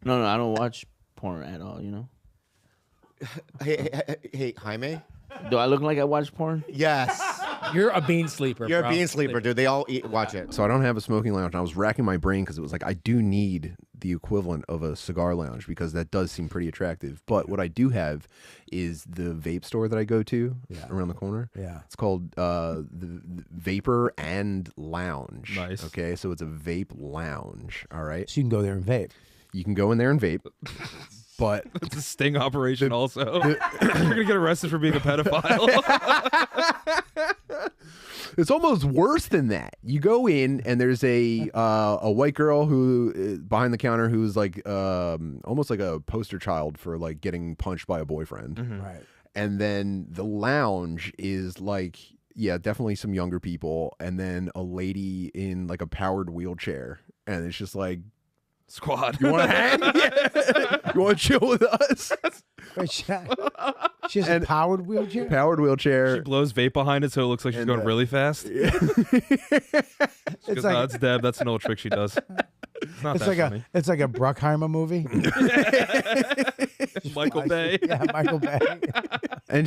No, I don't watch porn at all. Hey, Jaime. Do I look like I watch porn? Yes. You're a bean sleeper. You're bro. a bean sleeper, dude. They all watch it. So I don't have a smoking lounge. And I was racking my brain because it was I do need the equivalent of a cigar lounge because that does seem pretty attractive. But what I do have is the vape store that I go to around the corner. Yeah. It's called the Vapor and Lounge. Nice. Okay, so it's a vape lounge. All right. So you can go there and vape. You can go in there and vape. But it's a sting operation also. You're going to get arrested for being a pedophile. It's almost worse than that. You go in and there's a white girl who behind the counter who's almost like a poster child for getting punched by a boyfriend. Mm-hmm. Right. And then the lounge is definitely some younger people, and then a lady in a powered wheelchair, and it's just Squad. you want to hang? You want to chill with us? Wait, she has a powered wheelchair? Powered wheelchair. She blows vape behind it so it looks like she's going really fast. It's like, it's Deb. That's an old trick she does. It's not that funny. It's like a Bruckheimer movie. Michael Bay. Yeah, Michael Bay. And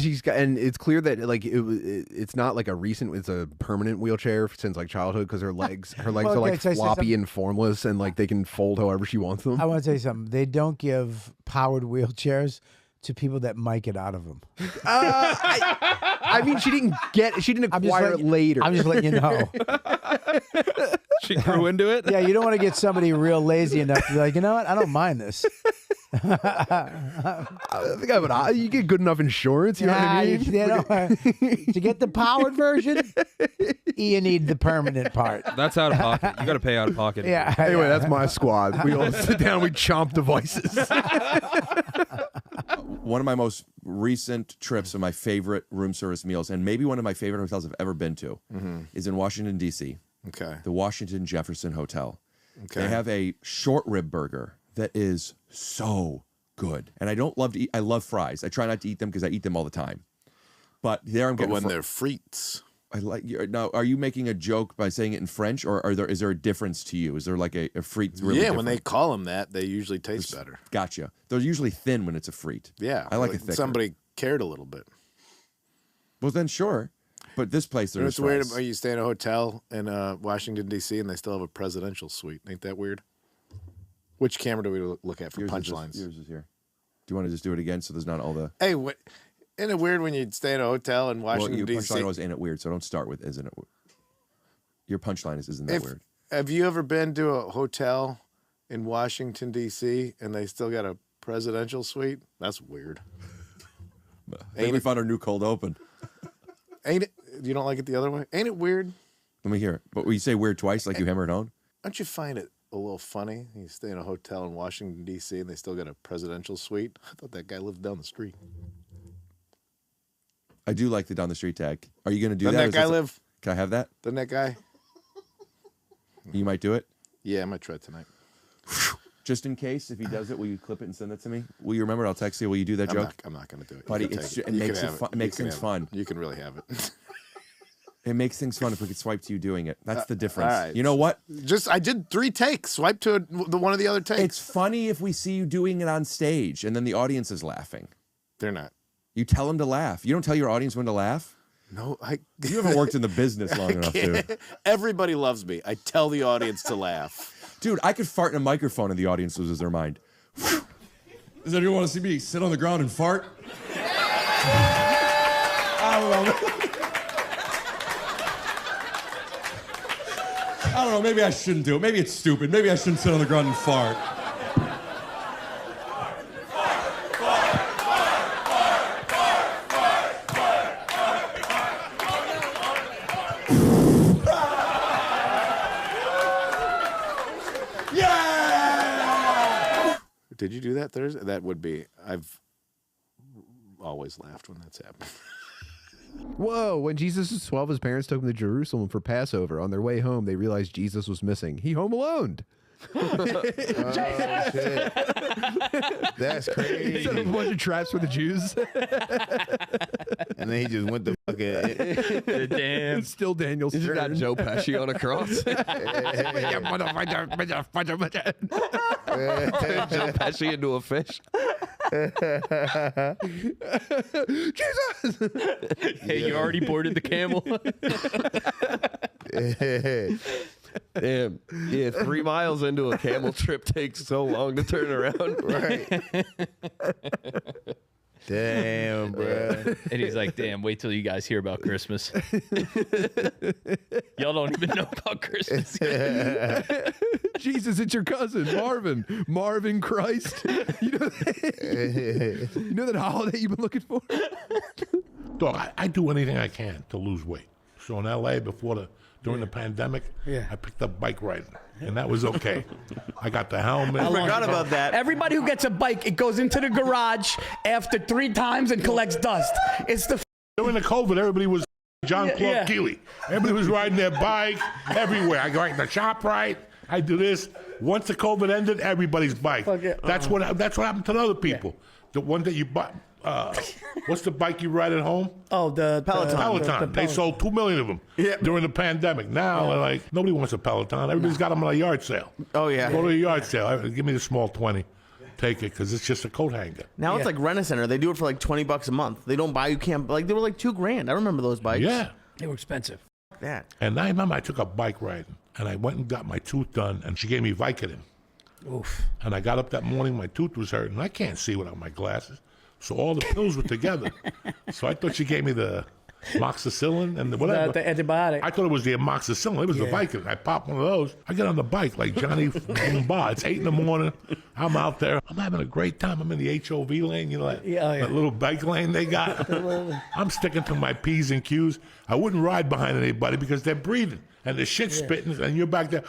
it's clear that like it's not like a recent, it's a permanent wheelchair since like childhood because her legs are like floppy and formless and like they can fold however she wants them. I want to tell you something. They don't give powered wheelchairs to people that might get out of them. I mean, she didn't acquire it later. I'm just letting you know. She grew into it? Yeah, you don't want to get somebody real lazy enough to be like, you know what? I don't mind this. I think I would. You get good enough insurance, you know what I mean? To get the powered version, you need the permanent part. That's out of pocket. You got to pay out of pocket. Yeah. Anyway, that's my squad. We all sit down, we chomp devices. One of my most recent trips of my favorite room service meals, and maybe one of my favorite hotels I've ever been to, is in Washington, D.C. Okay. The Washington Jefferson Hotel. Okay. They have a short rib burger that is so good. And I don't love to eat. I love fries. I try not to eat them because I eat them all the time. But there I'm getting. But when they're frites. Now, are you making a joke by saying it in French, or is there a difference to you? Is there like a frite? Really yeah, when they call them that, they usually taste better. Gotcha. They're usually thin when it's a frite. Yeah, I like it thicker. Somebody cared a little bit. Well, then sure. But this place, there's it's weird. You stay in a hotel in Washington, D.C., and they still have a presidential suite. Ain't that weird? Which camera do we look at for punchlines? Yours is here. Do you want to just do it again so there's not all the... Hey, isn't it weird when you stay in a hotel in Washington, D.C.? D.C.? Punchline was, ain't it weird? So don't start with, isn't it weird? Your punchline is, isn't that weird? Have you ever been to a hotel in Washington, D.C., and they still got a presidential suite? That's weird. I think we found our new cold open. Ain't it? You don't like it the other way? Ain't it weird? Let me hear it. But when you say weird twice, like you hammer it on? Don't you find it a little funny? You stay in a hotel in Washington, D.C., and they still got a presidential suite? I thought that guy lived down the street. I do like the down the street tag. Are you going to do Doesn't that? that guy live? Can I have that? Doesn't that guy? You might do it? Yeah, I might try it tonight. Just in case, if he does it, will you clip it and send it to me? Will you remember it? I'll text you. Will you do that joke? I'm not going to do it. Buddy, it makes things fun. You can really have it. It makes things fun if we could swipe to you doing it. That's the difference. All right. You know what? I did 3 takes. Swipe to one of the other takes. It's funny if we see you doing it on stage and then the audience is laughing. They're not. You tell them to laugh. You don't tell your audience when to laugh? No, You haven't worked in the business long enough, dude. Everybody loves me. I tell the audience to laugh. Dude, I could fart in a microphone and the audience loses their mind. Does anyone want to see me sit on the ground and fart? I don't know. I don't know. Maybe I shouldn't do it. Maybe it's stupid. Maybe I shouldn't sit on the ground and fart. Did you do that Thursday? That would be. I've always laughed when that's happened. Whoa, when Jesus was 12, his parents took him to Jerusalem for Passover. On their way home, they realized Jesus was missing. He home alone. Oh, shit. That's crazy. He set up a bunch of traps for the Jews. And then he just went to fucking... Damn. It's still Daniel's turn. Is that Joe Pesci on a cross? Joe Pesci into a fish. Jesus! Hey, you already boarded the camel? Damn. Yeah, 3 miles into a camel trip takes so long to turn around. Right. Damn, bro. And he's like, damn, wait till you guys hear about Christmas. Y'all don't even know about Christmas yet. Jesus, it's your cousin, Marvin. Marvin Christ. You know that holiday you've been looking for? Dog, I do anything I can to lose weight. So in LA, during the pandemic, I picked up bike riding, and that was okay. I got the helmet. I forgot about that. Everybody who gets a bike, it goes into the garage after 3 times and collects dust. It's the During the COVID, everybody was John Clark Keeley. Everybody was riding their bike everywhere. I go right in the shop, right? I do this. Once the COVID ended, everybody's bike. That's what happened to the other people. The one that you bought. What's the bike you ride at home? Oh, the Peloton. the They sold 2 million of them during the pandemic. Now, like, nobody wants a Peloton. Everybody's got them at a yard sale. Oh, yeah. Go to a yard sale. Give me the small 20. Take it, because it's just a coat hanger. Now it's like Rent-A-Center. They do it for like $20 a month. They don't buy you can't like they were like $2,000. I remember those bikes. Yeah. They were expensive. That. And I remember I took a bike riding, and I went and got my tooth done, and she gave me Vicodin. Oof. And I got up that morning, my tooth was hurting. I can't see without my glasses. So all the pills were together. So I thought she gave me the amoxicillin and the whatever. The antibiotic. I thought it was the amoxicillin. It was the Vicodin. I popped one of those. I get on the bike like Johnny Boomba. It's 8 in the morning. I'm out there. I'm having a great time. I'm in the HOV lane, you know, that little bike lane they got. I'm sticking to my P's and Q's. I wouldn't ride behind anybody because they're breathing. And the shit's spitting, and you're back there,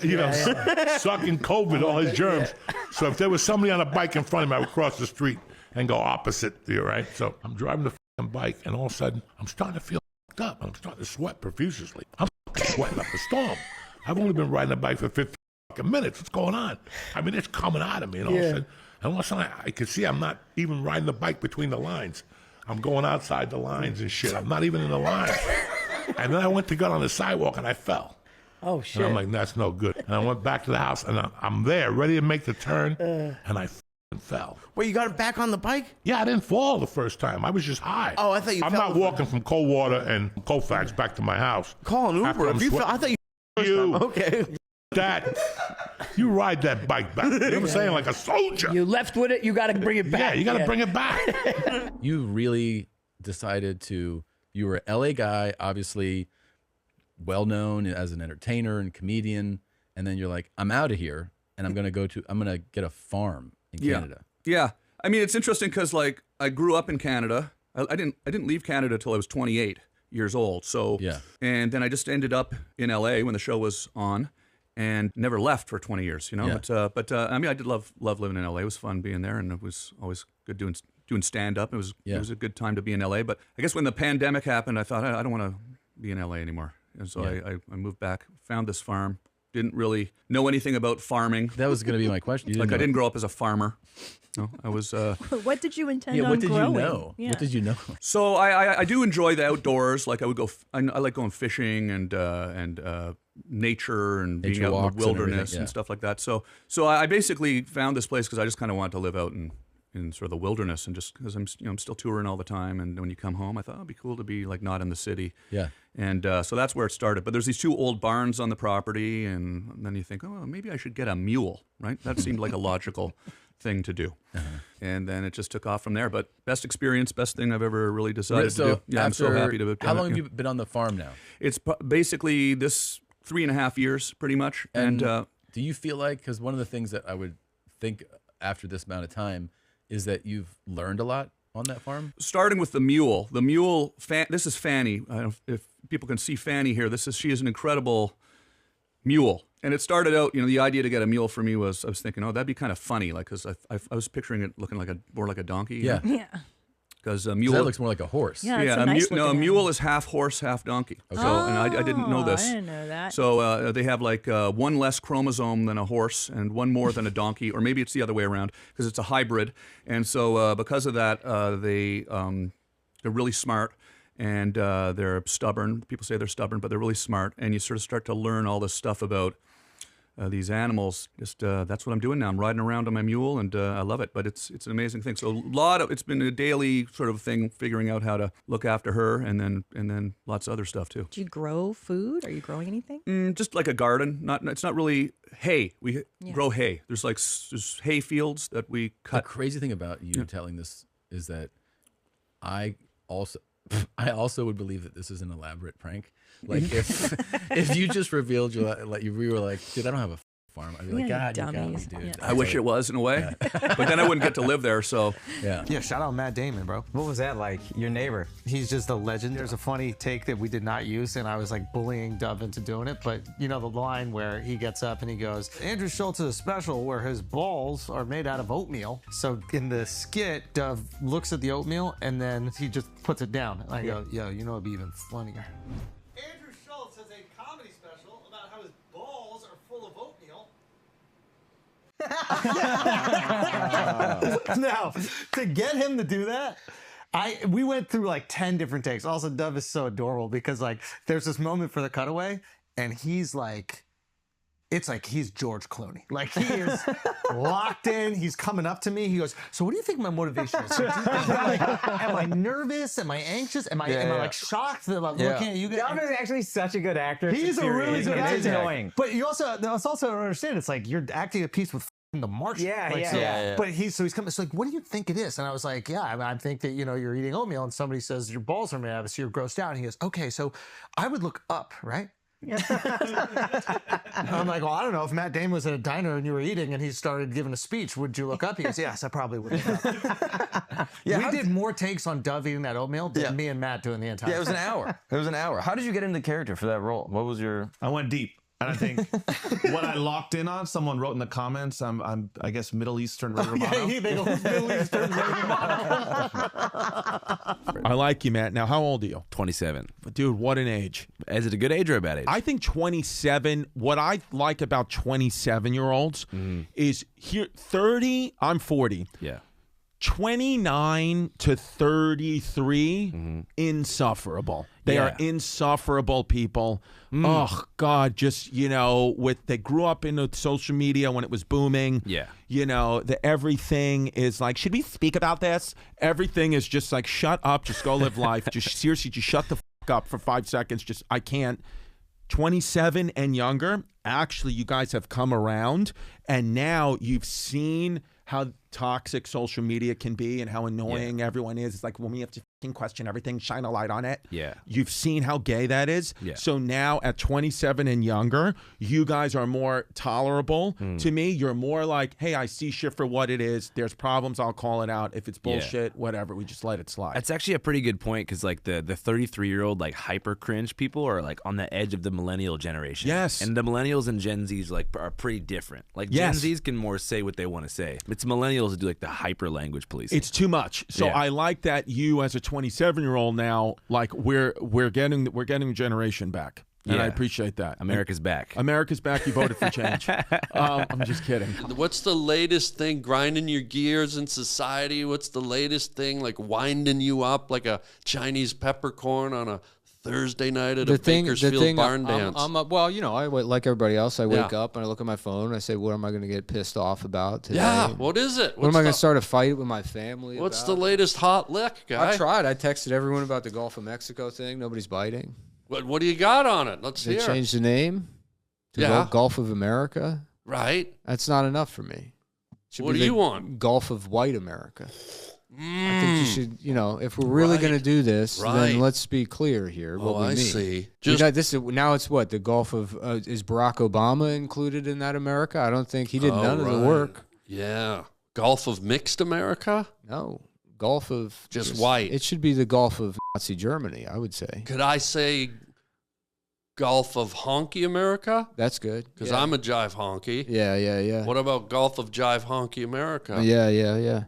sucking COVID, all his germs. So if there was somebody on a bike in front of me, I would cross the street and go opposite you, right? So I'm driving the bike, and all of a sudden, I'm starting to feel up. I'm starting to sweat profusely. I'm sweating up a storm. I've only been riding a bike for 50 minutes. What's going on? I mean, it's coming out of me, and all of a sudden, I can see I'm not even riding the bike between the lines. I'm going outside the lines and shit. I'm not even in the line. And then I went to get on the sidewalk, and I fell. Oh, shit. And I'm like, that's no good. And I went back to the house, and I'm there, ready to make the turn, and I fell. Wait, you got it back on the bike? Yeah, I didn't fall the first time. I was just high. Oh, I thought you I'm fell. not walking from Coldwater and Colfax back to my house. Call an Uber. If you fell, I thought you. Okay. You ride that bike back. You know what I'm saying? Like a soldier. You left with it, you got to bring it back. Yeah, you got to bring it back. You really decided to, you were an LA guy, obviously well known as an entertainer and comedian, and then you're like, I'm out of here, and I'm going to get a farm in Canada. Yeah. I mean, it's interesting because, like, I grew up in Canada. I didn't leave Canada till I was 28 years old. So, and then I just ended up in LA when the show was on, and never left for 20 years, you know. Yeah. But I mean, I did love living in LA. It was fun being there, and it was always good doing stand up. It was a good time to be in LA. But I guess when the pandemic happened, I thought I don't want to be in LA anymore, and so I moved back, found this farm. Didn't really know anything about farming. That was going to be my question. I didn't grow up as a farmer. No, I was. What did you intend on what did growing? you know? Yeah. What did you know? So I do enjoy the outdoors. Like I would go. I like going fishing and nature and being out in the wilderness and stuff like that. So I basically found this place because I just kind of wanted to live out in sort of the wilderness, and just because I'm still touring all the time, and when you come home, I thought it'd be cool to be like not in the city. Yeah. And so that's where it started. But there's these 2 old barns on the property, and then you think, oh, maybe I should get a mule, right? That seemed like a logical thing to do. And then it just took off from there. But best experience, best thing I've ever really decided to do. Yeah, I'm so happy to have done How long it, have you been on the farm now? It's basically this 3.5 years, pretty much. And do you feel like, because one of the things that I would think after this amount of time is that you've learned a lot on that farm? Starting with the mule. The mule, this is Fanny. I don't know if people can see Fanny here. She is an incredible mule. And it started out, the idea to get a mule for me was, I was thinking, oh, that'd be kind of funny, like, because I was picturing it looking more like a donkey. Yeah. Yeah. Because a mule. That looks more like a horse. Yeah, it's a nice a mule is half horse, half donkey. Okay. So, and I didn't know this. I didn't know that. So they have like one less chromosome than a horse and one more than a donkey, or maybe it's the other way around because it's a hybrid. And so because of that, they're really smart and they're stubborn. People say they're stubborn, but they're really smart. And you sort of start to learn all this stuff about these animals. Just that's what I'm doing now. I'm riding around on my mule, and I love it. But it's an amazing thing. So it's been a daily sort of thing, figuring out how to look after her, and then lots of other stuff too. Do you grow food? Are you growing anything? Just like a garden. It's not really hay. We grow hay. There's hay fields that we cut. The crazy thing about you telling this is that I also would believe that this is an elaborate prank. Like if you just revealed you were like, dude, I don't have a farm. I'd be like, God, you got me, dude. Yeah. I wish it was in a way, but then I wouldn't get to live there. So yeah. Shout out Matt Damon, bro. What was that like? Your neighbor? He's just a legend. There's a funny take that we did not use, and I was like bullying Dove into doing it. But the line where he gets up and he goes, Andrew Schultz is a special where his balls are made out of oatmeal. So in the skit, Dove looks at the oatmeal and then he just puts it down. And I go, yo, it'd be even funnier. Andrew Schultz has a comedy special about how his balls are full of oatmeal. Now, to get him to do that, we went through like 10 different takes. Also, Dove is so adorable because like there's this moment for the cutaway, and he's like, it's like he's George Clooney. Like he is locked in. He's coming up to me. He goes, "So what do you think my motivation is? Am I nervous? Am I anxious? Am I like shocked that I'm looking at you guys?" Dove is actually such a good actor. He's a really good actor. It's annoying. But you also understand it's like you're acting a piece with the Martian. Yeah. But he's coming. So like, what do you think it is? And I was like, I think that you're eating oatmeal, and somebody says your balls are made out of it, so you're grossed out. And he goes, okay, so I would look up, right? I'm like, well, I don't know. If Matt Damon was at a diner and you were eating and he started giving a speech, would you look up? He goes, yes, I probably would. We did more takes on Dove eating that oatmeal than me and Matt doing the entire. Yeah, it was an hour. It was an hour. How did you get into character for that role? What was your? I went deep. And I think what I locked in on, someone wrote in the comments, I guess Middle Eastern Ray Romano. Middle Eastern Ray Romano. I like you, Matt. Now, how old are you? 27. Dude, what an age. Is it a good age or a bad age? I think 27, what I like about 27-year-olds is here, 30, I'm 40. Yeah. 29 to 33, insufferable. They are insufferable people. Oh God, just they grew up in social media when it was booming. Yeah. Everything is like, should we speak about this? Everything is just like, shut up, just go live life. Just seriously, just shut the fuck up for 5 seconds. Just I can't. 27 and younger, actually, you guys have come around, and now you've seen how toxic social media can be and how annoying everyone is. It's like when we have to fucking question everything, shine a light on it. Yeah. You've seen how gay that is. Yeah. So now at 27 and younger, you guys are more tolerable to me. You're more like, hey, I see shit for what it is. There's problems, I'll call it out. If it's bullshit, whatever, we just let it slide. That's actually a pretty good point, because like the 33-year-old like hyper cringe people are like on the edge of the millennial generation. Yes. And the millennials and Gen Zs like are pretty different. Like Gen Zs can more say what they want to say. It's millennials that do like the hyper language policing. It's too much. So I like that you as a 27-year-old now, like we're getting generation back. And I appreciate that. America's back. America's back. You voted for change. I'm just kidding. What's the latest thing grinding your gears in society? What's the latest thing like winding you up like a Chinese peppercorn on a Thursday night at a Bakersfield barn dance? Well, I like everybody else. I wake up and I look at my phone and I say, what am I going to get pissed off about today? Yeah, what is it? What am I going to start a fight with my family What's about? the latest hot lick, guy? I tried. I texted everyone about the Gulf of Mexico thing. Nobody's biting. What do you got on it? Let's hear. They changed the name to Gulf of America. Right. That's not enough for me. What do you want? Gulf of White America. I think you should, if we're really going to do this, then let's be clear here. What we mean. See. Now it's what? The Gulf of, is Barack Obama included in that America? I don't think he did none of the work. Yeah. Gulf of Mixed America? No. Gulf of just white. It should be the Gulf of Nazi Germany, I would say. Could I say Gulf of Honky America? That's good. Because I'm a jive honky. Yeah. What about Gulf of Jive Honky America? Yeah.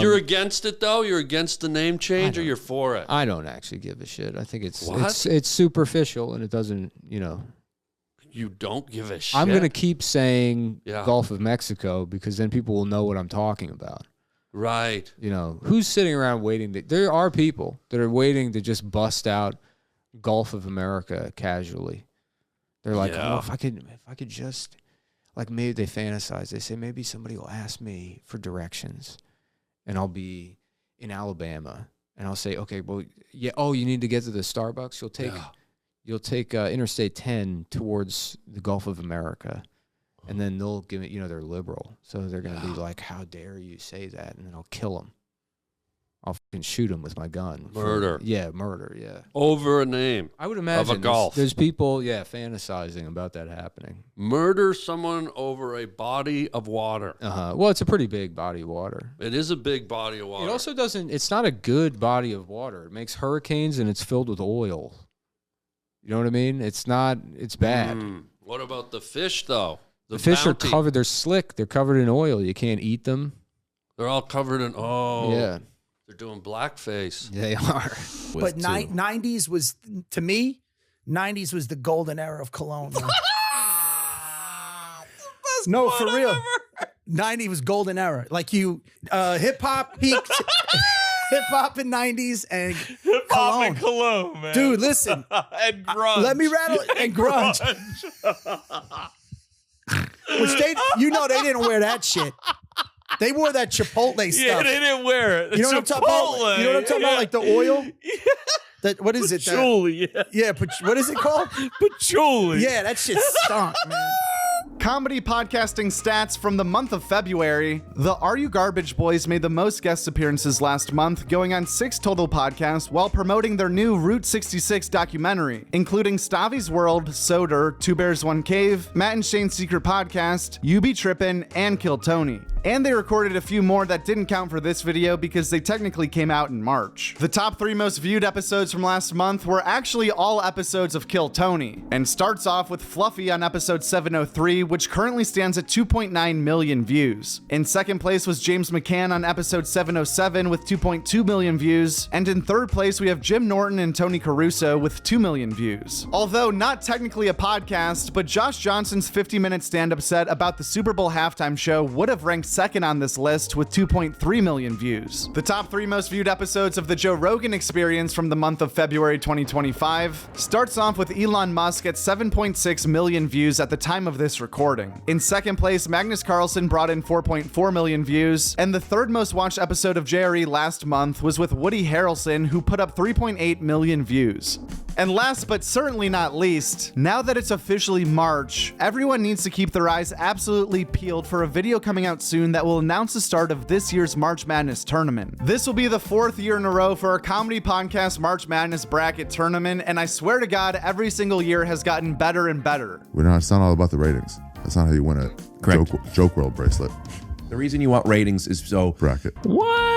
You're against it though? You're against the name change, or you're for it? I don't actually give a shit. I think it's superficial, and it doesn't, You don't give a shit? I'm going to keep saying Gulf of Mexico, because then people will know what I'm talking about. Right. Who's sitting around waiting? There are people that are waiting to just bust out Gulf of America casually. They're like, oh, if I could just, like, maybe they fantasize. They say, maybe somebody will ask me for directions, and I'll be in Alabama, and I'll say, okay, well, you need to get to the Starbucks. You'll take Interstate 10 towards the Gulf of America. And then they'll give it, they're liberal. So they're going to be like, how dare you say that? And then I'll kill them. I'll fucking shoot them with my gun. Murder. Murder. Over a name. I would imagine. Of a Gulf. There's people, fantasizing about that happening. Murder someone over a body of water. Well, it's a pretty big body of water. It is a big body of water. It also it's not a good body of water. It makes hurricanes, and it's filled with oil. You know what I mean? It's bad. What about the fish, though? The fish are covered. They're slick. They're covered in oil. You can't eat them. They're all covered in. Oh, yeah. They're doing blackface. They are. But 90s was, to me, 90s was the golden era of cologne. No, for real. 90 was golden era. Like you, hip hop peaked. Hip hop in 90s and Cologne. Cologne, man. Dude, listen. And grunge. Let me rattle it. And grunge. Which they didn't wear that shit. They wore that Chipotle stuff. Yeah, they didn't wear it. You know what I'm talking about? You know what I'm talking about? Like the oil? That, what is it? Patchouli, yeah, what is it called? Patchouli. Yeah, that shit stunk, man. Comedy podcasting stats from the month of February. The Are You Garbage Boys made the most guest appearances last month, going on 6 total podcasts while promoting their new Route 66 documentary, including Stavvys World, Soder, Two Bears, One Cave, Matt and Shane's Secret Podcast, You Be Trippin', and Kill Tony. And they recorded a few more that didn't count for this video because they technically came out in March. The top 3 most viewed episodes from last month were actually all episodes of Kill Tony, and starts off with Fluffy on episode 703, which currently stands at 2.9 million views. In second place was James McCann on episode 707 with 2.2 million views, and in third place we have Jim Norton and Tony Caruso with 2 million views. Although not technically a podcast, but Josh Johnson's 50-minute stand-up set about the Super Bowl halftime show would have ranked second on this list with 2.3 million views. The top 3 most viewed episodes of the Joe Rogan Experience from the month of February 2025 starts off with Elon Musk at 7.6 million views at the time of this recording. In second place, Magnus Carlsen brought in 4.4 million views, and the third most watched episode of JRE last month was with Woody Harrelson, who put up 3.8 million views. And last but certainly not least, now that it's officially March, everyone needs to keep their eyes absolutely peeled for a video coming out soon that will announce the start of this year's March Madness tournament. This will be the 4th year in a row for our comedy podcast March Madness bracket tournament, and I swear to God, every single year has gotten better and better. It's not all about the ratings. That's not how you win a Joke World bracelet. The reason you want ratings is so bracket. What?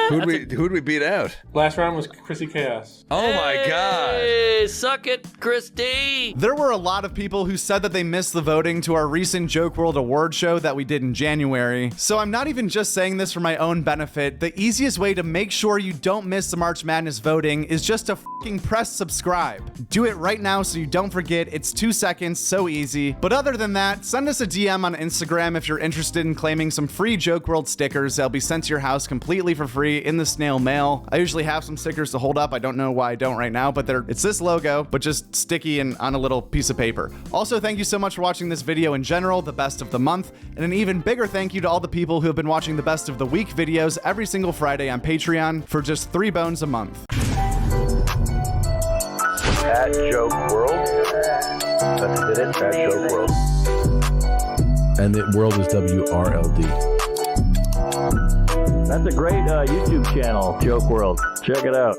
Who'd we beat out? Last round was Chrissy Chaos. Oh my God. Hey, suck it, Christy. There were a lot of people who said that they missed the voting to our recent Joke World award show that we did in January. So I'm not even just saying this for my own benefit. The easiest way to make sure you don't miss the March Madness voting is just to fucking press subscribe. Do it right now so you don't forget. It's 2 seconds, so easy. But other than that, send us a DM on Instagram if you're interested in claiming some free Joke World stickers. They'll be sent to your house completely for free in the snail mail. I usually have some stickers to hold up. I don't know why I don't right now, but it's this logo, but just sticky and on a little piece of paper. Also, thank you so much for watching this video in general, the best of the month, and an even bigger thank you to all the people who have been watching the best of the week videos every single Friday on Patreon for just $3 a month. At Joke World. That's it, at Joke World. And the world is WRLD. That's a great YouTube channel, Joke World. Check it out.